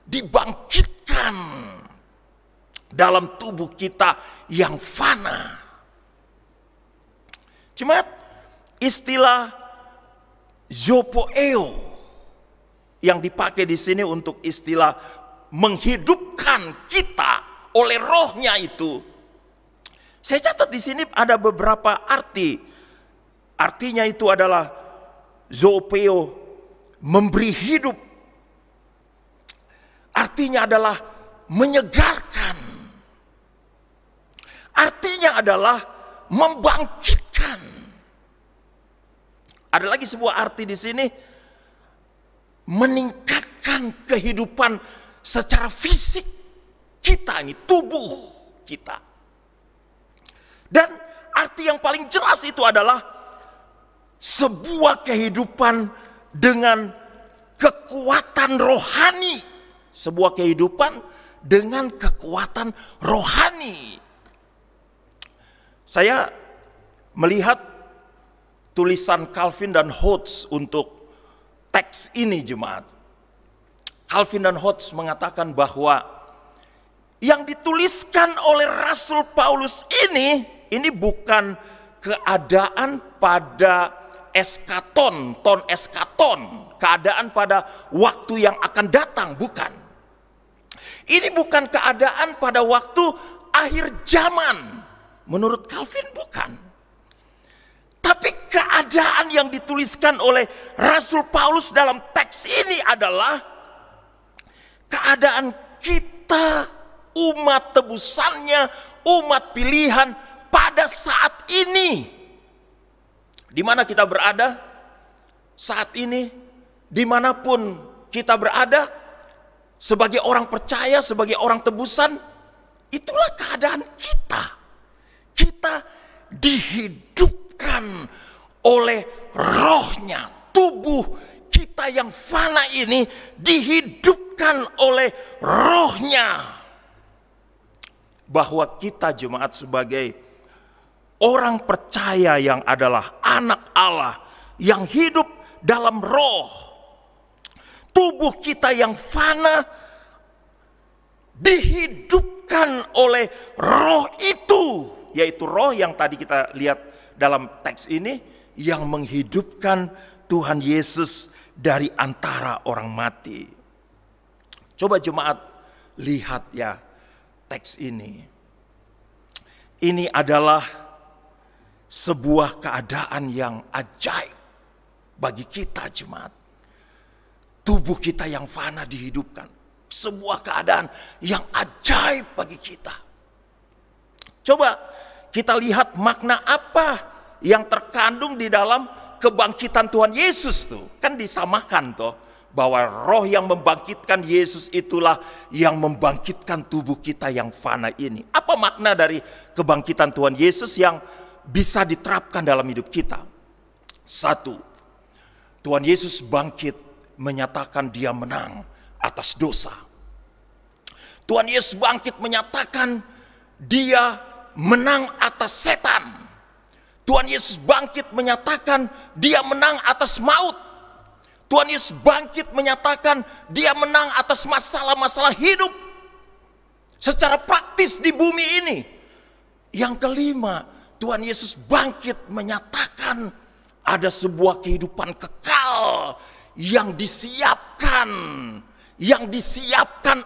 dibangkitkan dalam tubuh kita yang fana. Jemaat, istilah zopoeo yang dipakai di sini untuk istilah menghidupkan kita oleh rohnya itu. Saya catat di sini ada beberapa arti. Artinya itu adalah zoopeo, memberi hidup. Artinya adalah menyegarkan. Artinya adalah membangkitkan. Ada lagi sebuah arti di sini, meningkatkan kehidupan secara fisik kita ini, tubuh kita. Dan arti yang paling jelas itu adalah sebuah kehidupan dengan kekuatan rohani. Sebuah kehidupan dengan kekuatan rohani. Saya melihat tulisan Calvin dan Hodges untuk teks ini jemaat. Calvin dan Hodges mengatakan bahwa yang dituliskan oleh Rasul Paulus ini bukan keadaan pada eskaton, ton eskaton, keadaan pada waktu yang akan datang, bukan. Ini bukan keadaan pada waktu akhir zaman, menurut Calvin bukan. Tapi keadaan yang dituliskan oleh Rasul Paulus dalam teks ini adalah keadaan kita, umat tebusannya, umat pilihan pada saat ini. Di mana kita berada saat ini, dimanapun kita berada, sebagai orang percaya, sebagai orang tebusan, itulah keadaan kita. Kita dihidupkan oleh rohnya. Tubuh kita yang fana ini dihidupkan oleh rohnya. Bahwa kita jemaat sebagai orang percaya yang adalah anak Allah, yang hidup dalam roh, tubuh kita yang fana dihidupkan oleh roh itu, yaitu roh yang tadi kita lihat dalam teks ini, yang menghidupkan Tuhan Yesus dari antara orang mati. Coba jemaat lihat ya teks ini. Ini adalah sebuah keadaan yang ajaib bagi kita jemaat. Tubuh kita yang fana dihidupkan. Sebuah keadaan yang ajaib bagi kita. Coba kita lihat makna apa yang terkandung di dalam kebangkitan Tuhan Yesus tuh. Kan disamakan toh, bahwa roh yang membangkitkan Yesus itulah yang membangkitkan tubuh kita yang fana ini. Apa makna dari kebangkitan Tuhan Yesus yang bisa diterapkan dalam hidup kita? Satu, Tuhan Yesus bangkit menyatakan dia menang atas dosa. Tuhan Yesus bangkit menyatakan dia menang atas setan. Tuhan Yesus bangkit menyatakan dia menang atas maut. Tuhan Yesus bangkit menyatakan dia menang atas masalah-masalah hidup secara praktis di bumi ini. Yang kelima, Tuhan Yesus bangkit menyatakan ada sebuah kehidupan kekal yang disiapkan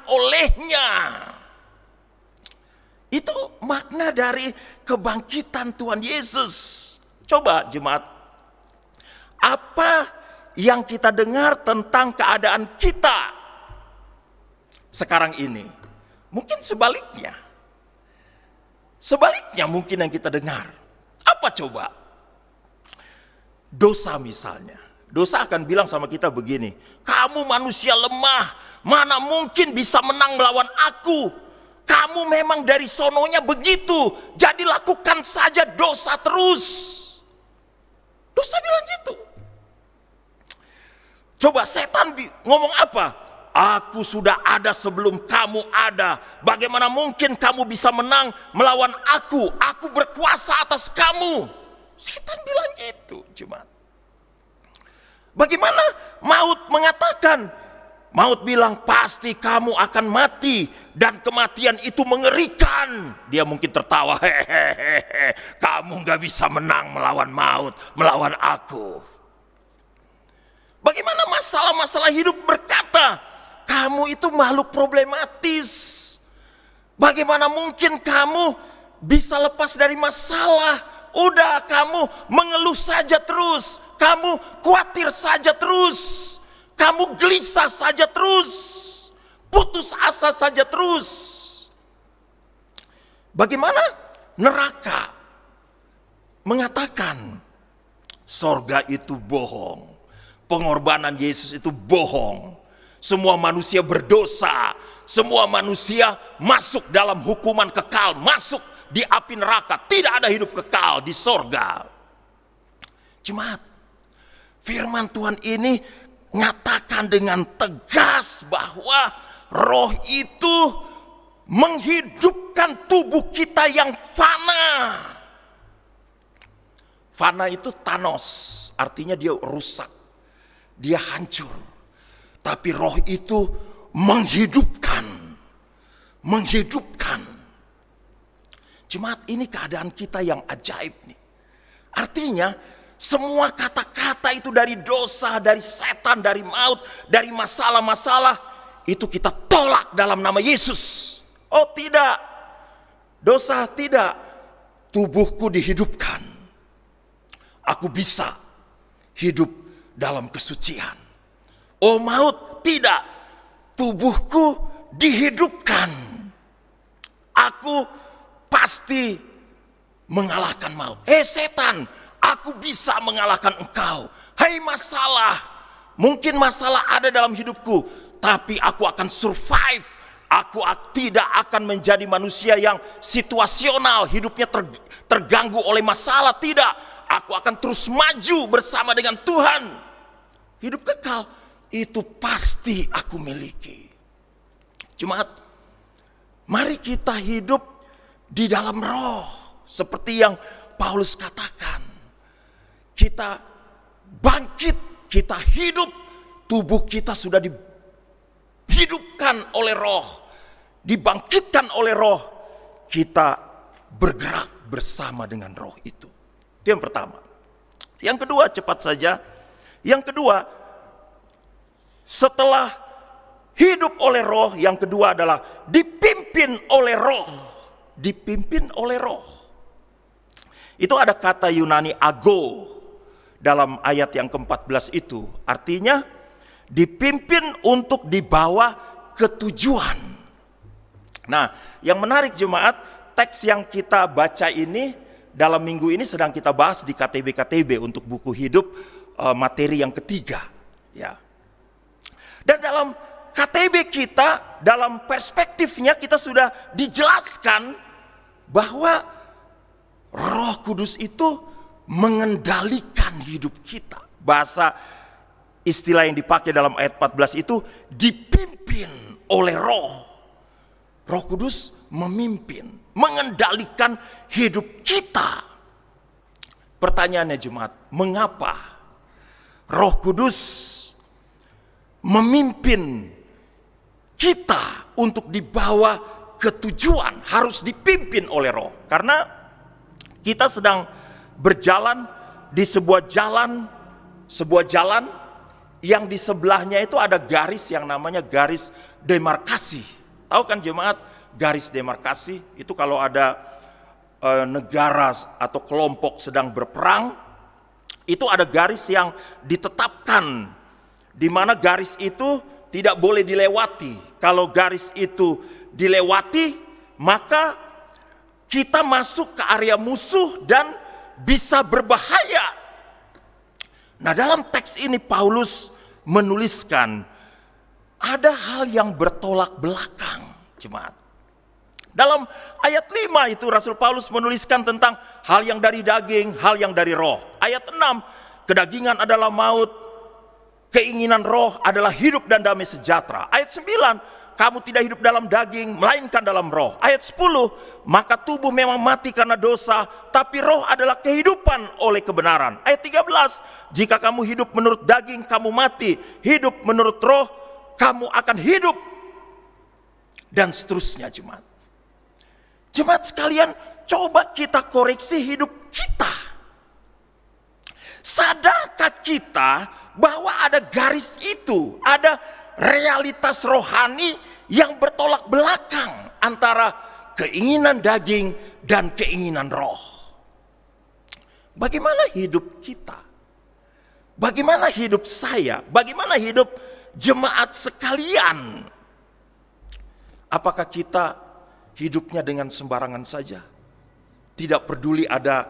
olehnya. Itu makna dari kebangkitan Tuhan Yesus. Coba jemaat, apa yang kita dengar tentang keadaan kita sekarang ini? Mungkin sebaliknya. Sebaliknya mungkin yang kita dengar. Apa coba? Dosa misalnya. Dosa akan bilang sama kita begini, kamu manusia lemah, mana mungkin bisa menang melawan aku. Kamu memang dari sononya begitu, jadi lakukan saja dosa terus. Dosa bilang gitu. Coba setan ngomong apa? Aku sudah ada sebelum kamu ada. Bagaimana mungkin kamu bisa menang melawan aku? Aku berkuasa atas kamu. Setan bilang gitu, cuma. Bagaimana maut mengatakan? Maut bilang pasti kamu akan mati dan kematian itu mengerikan. Dia mungkin tertawa, hehehe. Kamu kamu gak bisa menang melawan maut, melawan aku. Bagaimana masalah-masalah hidup berkata, kamu itu makhluk problematis. Bagaimana mungkin kamu bisa lepas dari masalah? Udah, kamu mengeluh saja terus, kamu khawatir saja terus, kamu gelisah saja terus, putus asa saja terus. Bagaimana neraka mengatakan sorga itu bohong, pengorbanan Yesus itu bohong, semua manusia berdosa, semua manusia masuk dalam hukuman kekal, masuk di api neraka, tidak ada hidup kekal di sorga. Jemaat, firman Tuhan ini nyatakan dengan tegas bahwa roh itu menghidupkan tubuh kita yang fana. Fana itu Thanos, artinya dia rusak, dia hancur. Tapi roh itu menghidupkan. Jemaat, ini keadaan kita yang ajaib nih. Artinya semua kata-kata itu dari dosa, dari setan, dari maut, dari masalah-masalah, itu kita tolak dalam nama Yesus. Oh tidak, dosa tidak, tubuhku dihidupkan. Aku bisa hidup dalam kesucian. Oh maut, tidak, tubuhku dihidupkan. Aku pasti mengalahkan maut. Setan, aku bisa mengalahkan engkau. Hai masalah, mungkin masalah ada dalam hidupku, tapi aku akan survive. Aku tidak akan menjadi manusia yang situasional, hidupnya terganggu oleh masalah. Tidak, aku akan terus maju bersama dengan Tuhan. Hidup kekal itu pasti aku miliki. Jemaat, mari kita hidup di dalam roh, seperti yang Paulus katakan. Kita bangkit, kita hidup, tubuh kita sudah dihidupkan oleh roh, dibangkitkan oleh roh. Kita bergerak bersama dengan roh itu. Itu yang pertama. Yang kedua, cepat saja. Yang kedua, setelah hidup oleh roh, yang kedua adalah dipimpin oleh roh. Dipimpin oleh roh. Itu ada kata Yunani ago dalam ayat yang ke-14 itu. Artinya dipimpin untuk dibawa ke tujuan. Nah, yang menarik jemaat, teks yang kita baca ini dalam minggu ini sedang kita bahas di KTB untuk buku hidup materi yang ketiga. Ya. Dan dalam KTB kita, dalam perspektifnya kita sudah dijelaskan bahwa Roh Kudus itu mengendalikan hidup kita. Bahasa istilah yang dipakai dalam ayat 14 itu dipimpin oleh roh. Roh Kudus memimpin, mengendalikan hidup kita. Pertanyaannya jemaat, mengapa Roh Kudus memimpin kita untuk dibawa ke tujuan, harus dipimpin oleh roh? Karena kita sedang berjalan di sebuah jalan yang di sebelahnya itu ada garis yang namanya garis demarkasi. Tahu kan jemaat, garis demarkasi itu kalau ada negara atau kelompok sedang berperang, itu ada garis yang ditetapkan, di mana garis itu tidak boleh dilewati. Kalau garis itu dilewati, maka kita masuk ke area musuh dan bisa berbahaya. Nah, dalam teks ini Paulus menuliskan ada hal yang bertolak belakang, jemaat. Dalam ayat 5 itu Rasul Paulus menuliskan tentang hal yang dari daging, hal yang dari roh. Ayat 6, kedagingan adalah maut, keinginan roh adalah hidup dan damai sejahtera. Ayat 9, kamu tidak hidup dalam daging, melainkan dalam roh. Ayat 10, maka tubuh memang mati karena dosa, tapi roh adalah kehidupan oleh kebenaran. Ayat 13, jika kamu hidup menurut daging, kamu mati. Hidup menurut roh, kamu akan hidup. Dan seterusnya jemaat. Jemaat sekalian, coba kita koreksi hidup kita. Sadarkah kita bahwa ada garis itu, ada realitas rohani yang bertolak belakang antara keinginan daging dan keinginan roh? Bagaimana hidup kita? Bagaimana hidup saya? Bagaimana hidup jemaat sekalian? Apakah kita hidupnya dengan sembarangan saja? Tidak peduli ada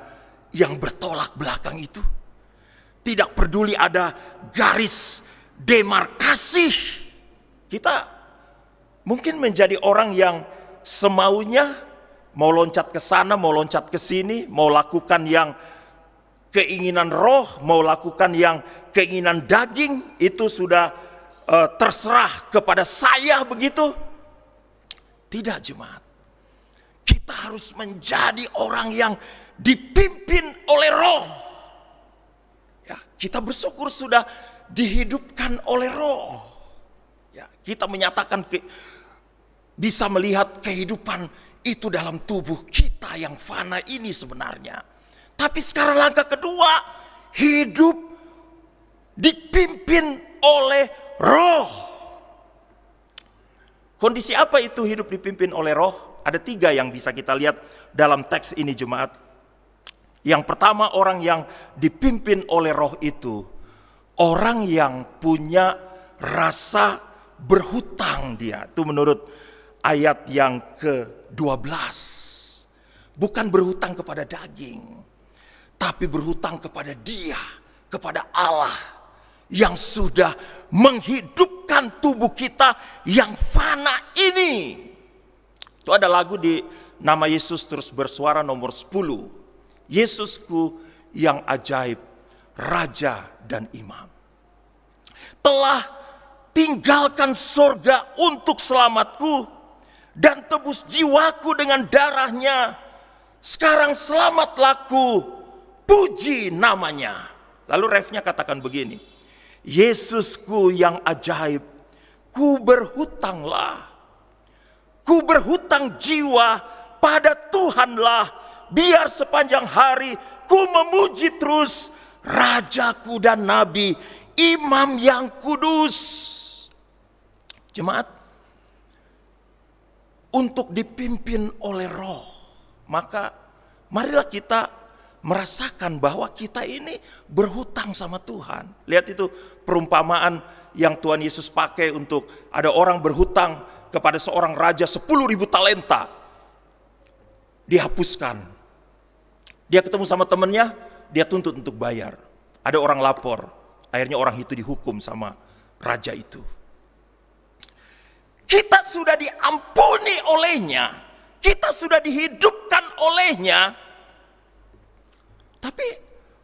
yang bertolak belakang itu. Tidak peduli ada garis demarkasi. Kita mungkin menjadi orang yang semaunya, mau loncat ke sana, mau loncat ke sini, mau lakukan yang keinginan roh, mau lakukan yang keinginan daging, itu sudah terserah kepada saya begitu. Tidak, jemaat. Kita harus menjadi orang yang dipimpin oleh roh. Ya, kita bersyukur sudah dihidupkan oleh roh. Ya, kita menyatakan bisa melihat kehidupan itu dalam tubuh kita yang fana ini sebenarnya. Tapi sekarang langkah kedua, hidup dipimpin oleh roh. Kondisi apa itu hidup dipimpin oleh roh? Ada 3 yang bisa kita lihat dalam teks ini, jemaat. Yang pertama, orang yang dipimpin oleh roh itu orang yang punya rasa berhutang dia. Itu menurut ayat yang ke-12. Bukan berhutang kepada daging, tapi berhutang kepada Dia, kepada Allah yang sudah menghidupkan tubuh kita yang fana ini. Itu ada lagu di Nama Yesus Terus Bersuara nomor 10. Yesusku yang ajaib, Raja dan Imam. Telah tinggalkan sorga untuk selamatku dan tebus jiwaku dengan darahnya. Sekarang selamatlah ku, puji namanya. Lalu refnya katakan begini, Yesusku yang ajaib, ku berhutanglah. Ku berhutang jiwa pada Tuhanlah, biar sepanjang hari ku memuji terus Rajaku dan Nabi, Imam yang kudus. Jemaat, untuk dipimpin oleh roh, maka marilah kita merasakan bahwa kita ini berhutang sama Tuhan. Lihat itu perumpamaan yang Tuhan Yesus pakai untuk ada orang berhutang kepada seorang raja 10.000 talenta. Dihapuskan. Dia ketemu sama temannya, dia tuntut untuk bayar. Ada orang lapor, akhirnya orang itu dihukum sama raja itu. Kita sudah diampuni olehnya, kita sudah dihidupkan olehnya, tapi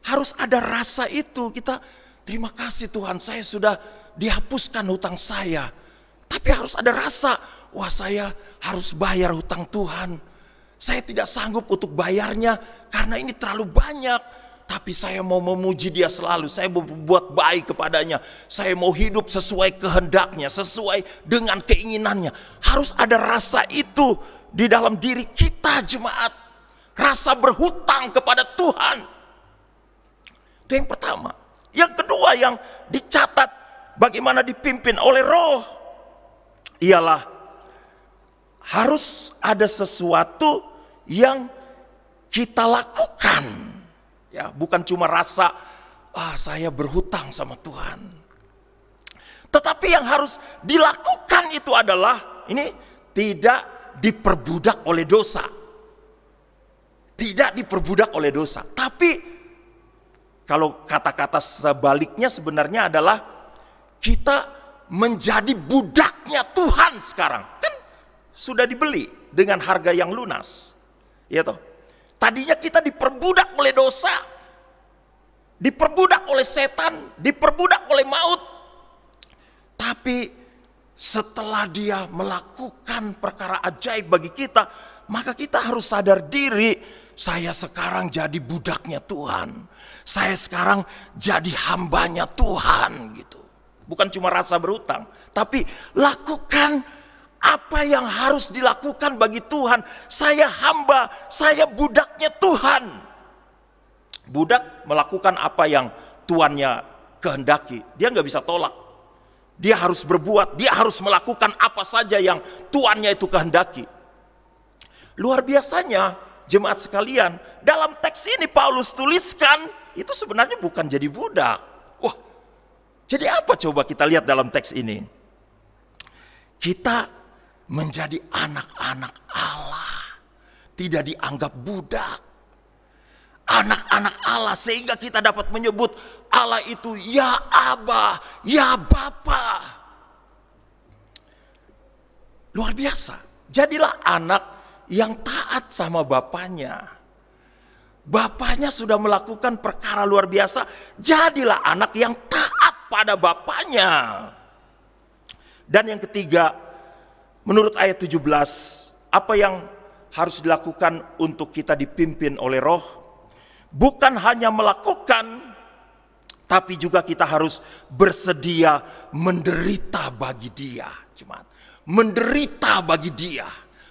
harus ada rasa itu. Kita terima kasih Tuhan, saya sudah dihapuskan hutang saya. Tapi harus ada rasa, wah saya harus bayar hutang Tuhan. Saya tidak sanggup untuk bayarnya karena ini terlalu banyak. Tapi saya mau memuji Dia selalu, saya mau berbuat baik kepadanya. Saya mau hidup sesuai kehendaknya, sesuai dengan keinginannya. Harus ada rasa itu di dalam diri kita, jemaat. Rasa berhutang kepada Tuhan. Itu yang pertama. Yang kedua yang dicatat bagaimana dipimpin oleh roh, ialah harus ada sesuatu yang kita lakukan. Ya, bukan cuma rasa, saya berhutang sama Tuhan. Tetapi yang harus dilakukan itu adalah, ini tidak diperbudak oleh dosa. Tidak diperbudak oleh dosa. Tapi, kalau kata-kata sebaliknya sebenarnya adalah, kita menjadi budaknya Tuhan sekarang. Kan sudah dibeli dengan harga yang lunas. Ya toh? Tadinya kita diperbudak oleh dosa, diperbudak oleh setan, diperbudak oleh maut. Tapi setelah Dia melakukan perkara ajaib bagi kita, maka kita harus sadar diri, saya sekarang jadi budaknya Tuhan. Saya sekarang jadi hambanya Tuhan gitu. Bukan cuma rasa berhutang, tapi lakukan apa yang harus dilakukan bagi Tuhan. Saya hamba, saya budaknya Tuhan. Budak melakukan apa yang tuannya kehendaki, dia nggak bisa tolak. Dia harus berbuat, dia harus melakukan apa saja yang tuannya itu kehendaki. Luar biasanya jemaat sekalian, dalam teks ini Paulus tuliskan itu sebenarnya bukan jadi budak. Wah, jadi apa coba kita lihat dalam teks ini? Kita menjadi anak-anak Allah, tidak dianggap budak. Anak-anak Allah, sehingga kita dapat menyebut Allah itu ya Aba, ya Bapa. Luar biasa. Jadilah anak yang taat sama bapaknya. Bapaknya sudah melakukan perkara luar biasa, jadilah anak yang taat pada bapaknya. Dan yang ketiga, menurut ayat 17, apa yang harus dilakukan untuk kita dipimpin oleh Roh? Bukan hanya melakukan, tapi juga kita harus bersedia menderita bagi Dia, jemaat. Menderita bagi Dia,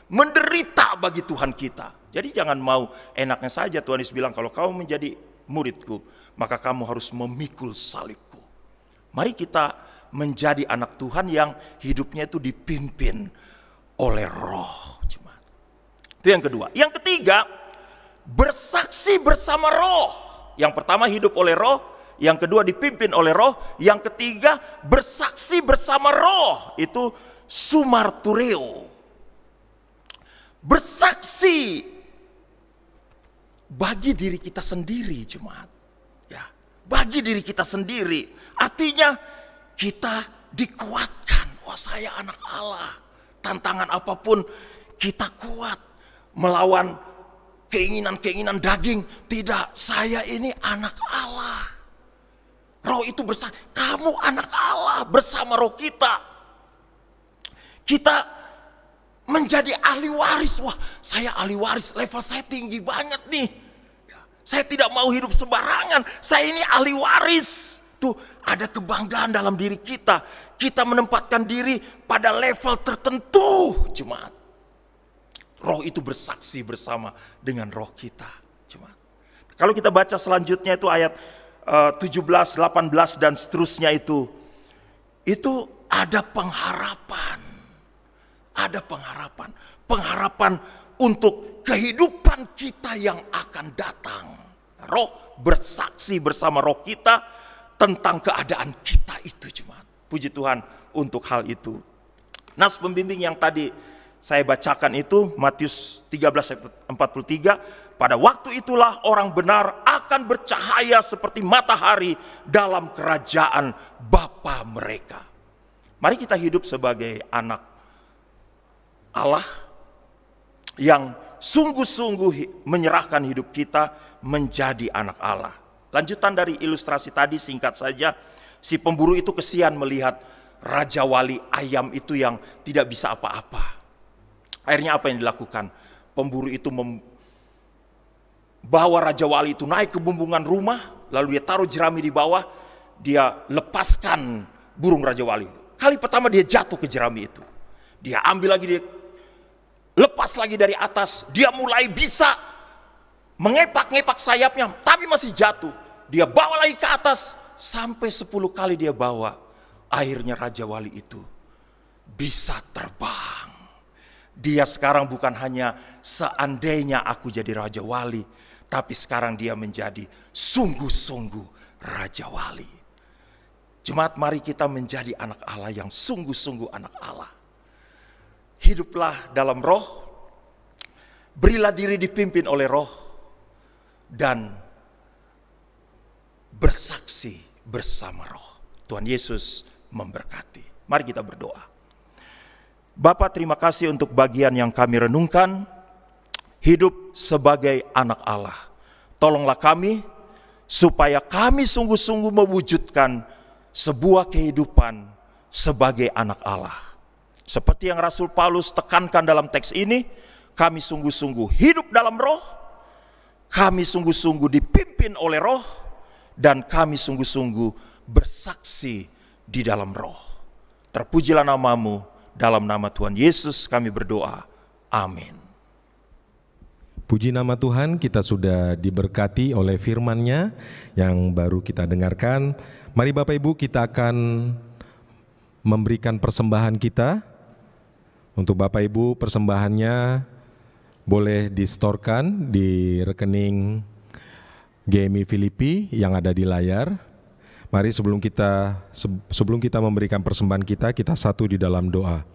menderita bagi Tuhan kita. Jadi jangan mau enaknya saja. Tuhan Yesus bilang, kalau kamu menjadi muridku, maka kamu harus memikul salibku. Mari kita menjadi anak Tuhan yang hidupnya itu dipimpin oleh Roh, jemaat. Itu yang kedua. Yang ketiga, bersaksi bersama Roh. Yang pertama hidup oleh Roh, yang kedua dipimpin oleh Roh, yang ketiga bersaksi bersama Roh. Itu sumartureo. Bersaksi bagi diri kita sendiri, jemaat. Ya, bagi diri kita sendiri. Artinya kita dikuatkan. Wah, saya anak Allah. Tantangan apapun kita kuat melawan keinginan-keinginan daging. Tidak, saya ini anak Allah. Roh itu bersaksi, kamu anak Allah bersama roh kita. Kita menjadi ahli waris. Wah, saya ahli waris, level saya tinggi banget nih. Saya tidak mau hidup sembarangan, saya ini ahli waris. Tuh, ada kebanggaan dalam diri kita. Kita menempatkan diri pada level tertentu, jemaat. Roh itu bersaksi bersama dengan roh kita, jemaat. Kalau kita baca selanjutnya itu ayat 17, 18 dan seterusnya itu ada pengharapan. Ada pengharapan. Pengharapan untuk kehidupan kita yang akan datang. Roh bersaksi bersama roh kita tentang keadaan kita itu, jemaat. Puji Tuhan untuk hal itu. Nas pembimbing yang tadi saya bacakan itu Matius 13:43, pada waktu itulah orang benar akan bercahaya seperti matahari dalam kerajaan Bapa mereka. Mari kita hidup sebagai anak Allah yang sungguh-sungguh menyerahkan hidup kita menjadi anak Allah. Lanjutan dari ilustrasi tadi singkat saja, si pemburu itu kesian melihat Raja Wali ayam itu yang tidak bisa apa-apa. Akhirnya apa yang dilakukan? Pemburu itu membawa Raja Wali itu naik ke bumbungan rumah, lalu dia taruh jerami di bawah, dia lepaskan burung Raja Wali. Kali pertama dia jatuh ke jerami itu. Dia ambil lagi, dia lepas lagi dari atas, dia mulai bisa mengepak-ngepak sayapnya, tapi masih jatuh. Dia bawa lagi ke atas, sampai 10 kali dia bawa. Akhirnya Raja Wali itu bisa terbang. Dia sekarang bukan hanya seandainya aku jadi Raja Wali, tapi sekarang dia menjadi sungguh-sungguh Raja Wali. Jemaat, mari kita menjadi anak Allah yang sungguh-sungguh anak Allah. Hiduplah dalam roh, berilah diri dipimpin oleh roh, dan bersaksi bersama roh. Tuhan Yesus memberkati. Mari kita berdoa. Bapa, terima kasih untuk bagian yang kami renungkan, hidup sebagai anak Allah. Tolonglah kami, supaya kami sungguh-sungguh mewujudkan sebuah kehidupan sebagai anak Allah. Seperti yang Rasul Paulus tekankan dalam teks ini, kami sungguh-sungguh hidup dalam roh, kami sungguh-sungguh dipimpin oleh roh, dan kami sungguh-sungguh bersaksi di dalam roh. Terpujilah namamu, dalam nama Tuhan Yesus kami berdoa. Amin. Puji nama Tuhan, kita sudah diberkati oleh firman-Nya yang baru kita dengarkan. Mari Bapak Ibu, kita akan memberikan persembahan kita. Untuk Bapak Ibu, persembahannya boleh distorkan di rekening GMI Filipi yang ada di layar. Mari sebelum kita memberikan persembahan kita satu di dalam doa.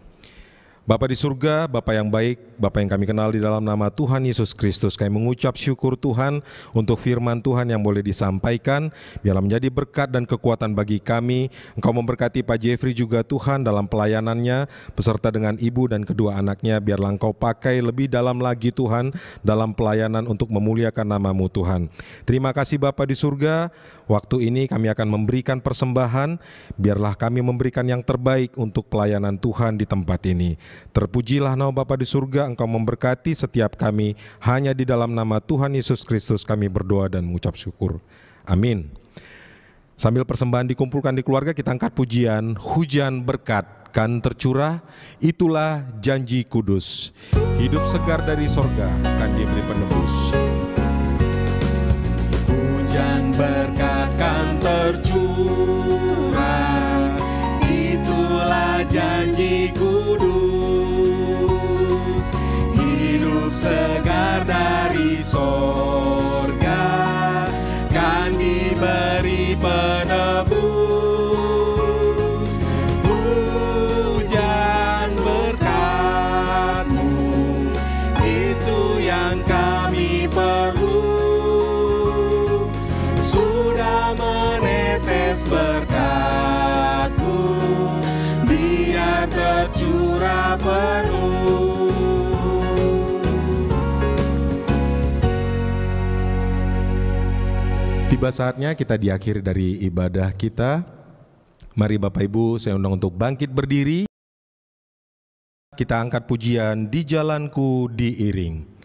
Bapa di surga, Bapa yang baik, Bapa yang kami kenal di dalam nama Tuhan Yesus Kristus, kami mengucap syukur Tuhan untuk firman Tuhan yang boleh disampaikan, biarlah menjadi berkat dan kekuatan bagi kami. Engkau memberkati Pak Jeffrey juga Tuhan dalam pelayanannya, beserta dengan ibu dan kedua anaknya, biarlah Engkau pakai lebih dalam lagi Tuhan, dalam pelayanan untuk memuliakan nama-Mu Tuhan. Terima kasih Bapa di surga, waktu ini kami akan memberikan persembahan, biarlah kami memberikan yang terbaik untuk pelayanan Tuhan di tempat ini. Terpujilah nama Bapa di surga, Engkau memberkati setiap kami, hanya di dalam nama Tuhan Yesus Kristus kami berdoa dan mengucap syukur. Amin. Sambil persembahan dikumpulkan di keluarga, kita angkat pujian, hujan berkat kan tercurah, itulah janji kudus. Hidup segar dari sorga kan diberi penebus. Hujan berkat kan tercurah, itulah janji kudus. Hidup segar dari sorga kan diberi penebus. Hujan berkat-Mu, itu yang kami perlu. Sudah menetes berkat-Mu, biar tercurah penuh. Tiba saatnya kita diakhiri dari ibadah kita. Mari Bapak Ibu, saya undang untuk bangkit berdiri. Kita angkat pujian Di Jalanku Diiring.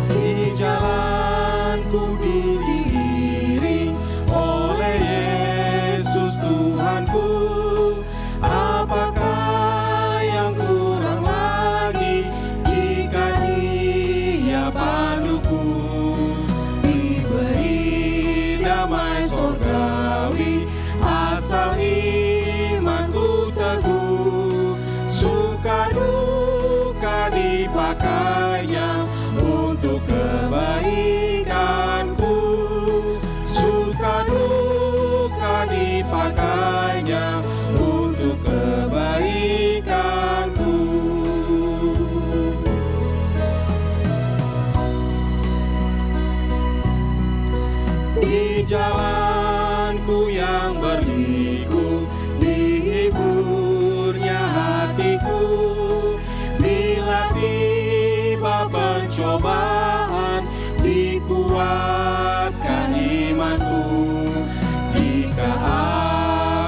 Di jalanku diiring oleh Yesus Tuhanku, apakah yang kurang lagi jika Dia panduku? Diberi damai sorgawi, asal imanku teguh, suka duka dipakainya untuk kebaikanku, suka duka dipakainya untuk kebaikanku. Di jalanku yang berliku, dihiburnya hatiku, bila tiba pencobaan, dikuatkan imanku. Jika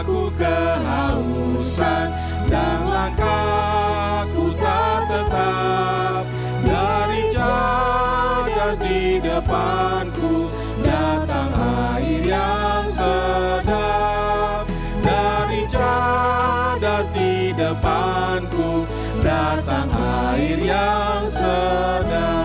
aku kehausan dan langkahku tak tetap, dari jadas di depanku datang air yang sedap. Dari jadas di depanku datang air yang sedap.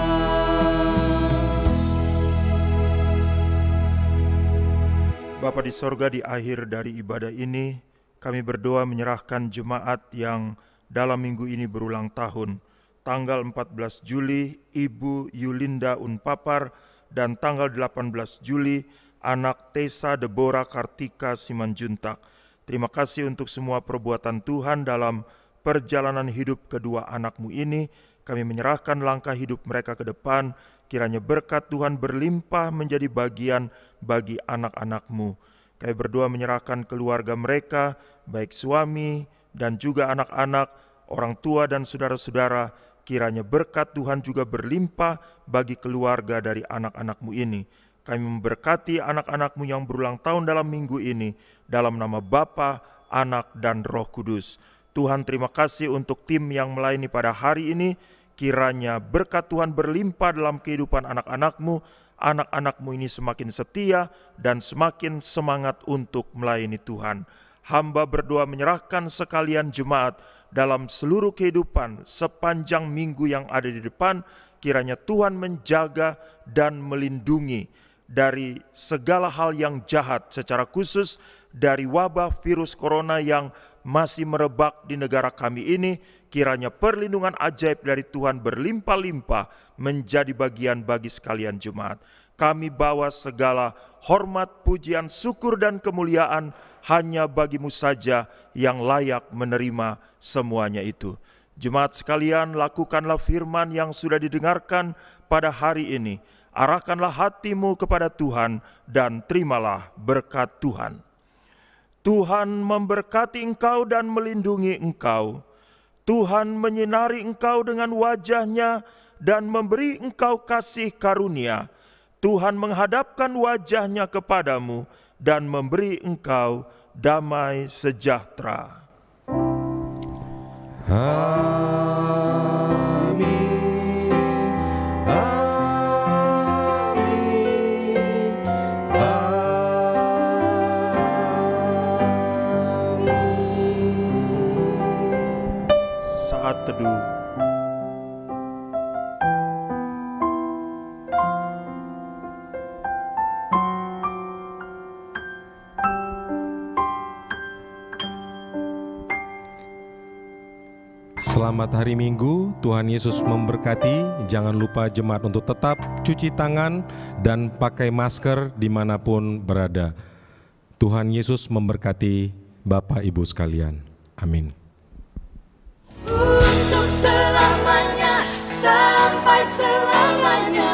Bapa di sorga, di akhir dari ibadah ini, kami berdoa menyerahkan jemaat yang dalam minggu ini berulang tahun. Tanggal 14 Juli, Ibu Yulinda Unpapar, dan tanggal 18 Juli, anak Tessa Deborah Kartika Simanjuntak. Terima kasih untuk semua perbuatan Tuhan dalam perjalanan hidup kedua anakmu ini. Kami menyerahkan langkah hidup mereka ke depan, kiranya berkat Tuhan berlimpah menjadi bagian bagi anak-anakmu. Kami berdoa menyerahkan keluarga mereka, baik suami dan juga anak-anak, orang tua dan saudara-saudara, kiranya berkat Tuhan juga berlimpah bagi keluarga dari anak-anakmu ini. Kami memberkati anak-anakmu yang berulang tahun dalam minggu ini, dalam nama Bapa, Anak, dan Roh Kudus. Tuhan, terima kasih untuk tim yang melayani pada hari ini. Kiranya berkat Tuhan berlimpah dalam kehidupan anak-anakmu, anak-anak-Mu ini semakin setia dan semakin semangat untuk melayani Tuhan. Hamba berdoa menyerahkan sekalian jemaat dalam seluruh kehidupan sepanjang minggu yang ada di depan. Kiranya Tuhan menjaga dan melindungi dari segala hal yang jahat, secara khusus dari wabah virus corona yang masih merebak di negara kami ini. Kiranya perlindungan ajaib dari Tuhan berlimpah-limpah menjadi bagian bagi sekalian jemaat. Kami bawa segala hormat, pujian, syukur, dan kemuliaan hanya bagi-Mu saja yang layak menerima semuanya itu. Jemaat sekalian, lakukanlah firman yang sudah didengarkan pada hari ini. Arahkanlah hatimu kepada Tuhan dan terimalah berkat Tuhan. Tuhan memberkati engkau dan melindungi engkau. Tuhan menyinari engkau dengan wajah-Nya dan memberi engkau kasih karunia. Tuhan menghadapkan wajah-Nya kepadamu dan memberi engkau damai sejahtera. Amin. Amin. Amin. Saat teduh. Selamat hari Minggu, Tuhan Yesus memberkati. Jangan lupa jemaat untuk tetap cuci tangan dan pakai masker dimanapun berada. Tuhan Yesus memberkati Bapak Ibu sekalian. Amin. Untuk selamanya, sampai selamanya.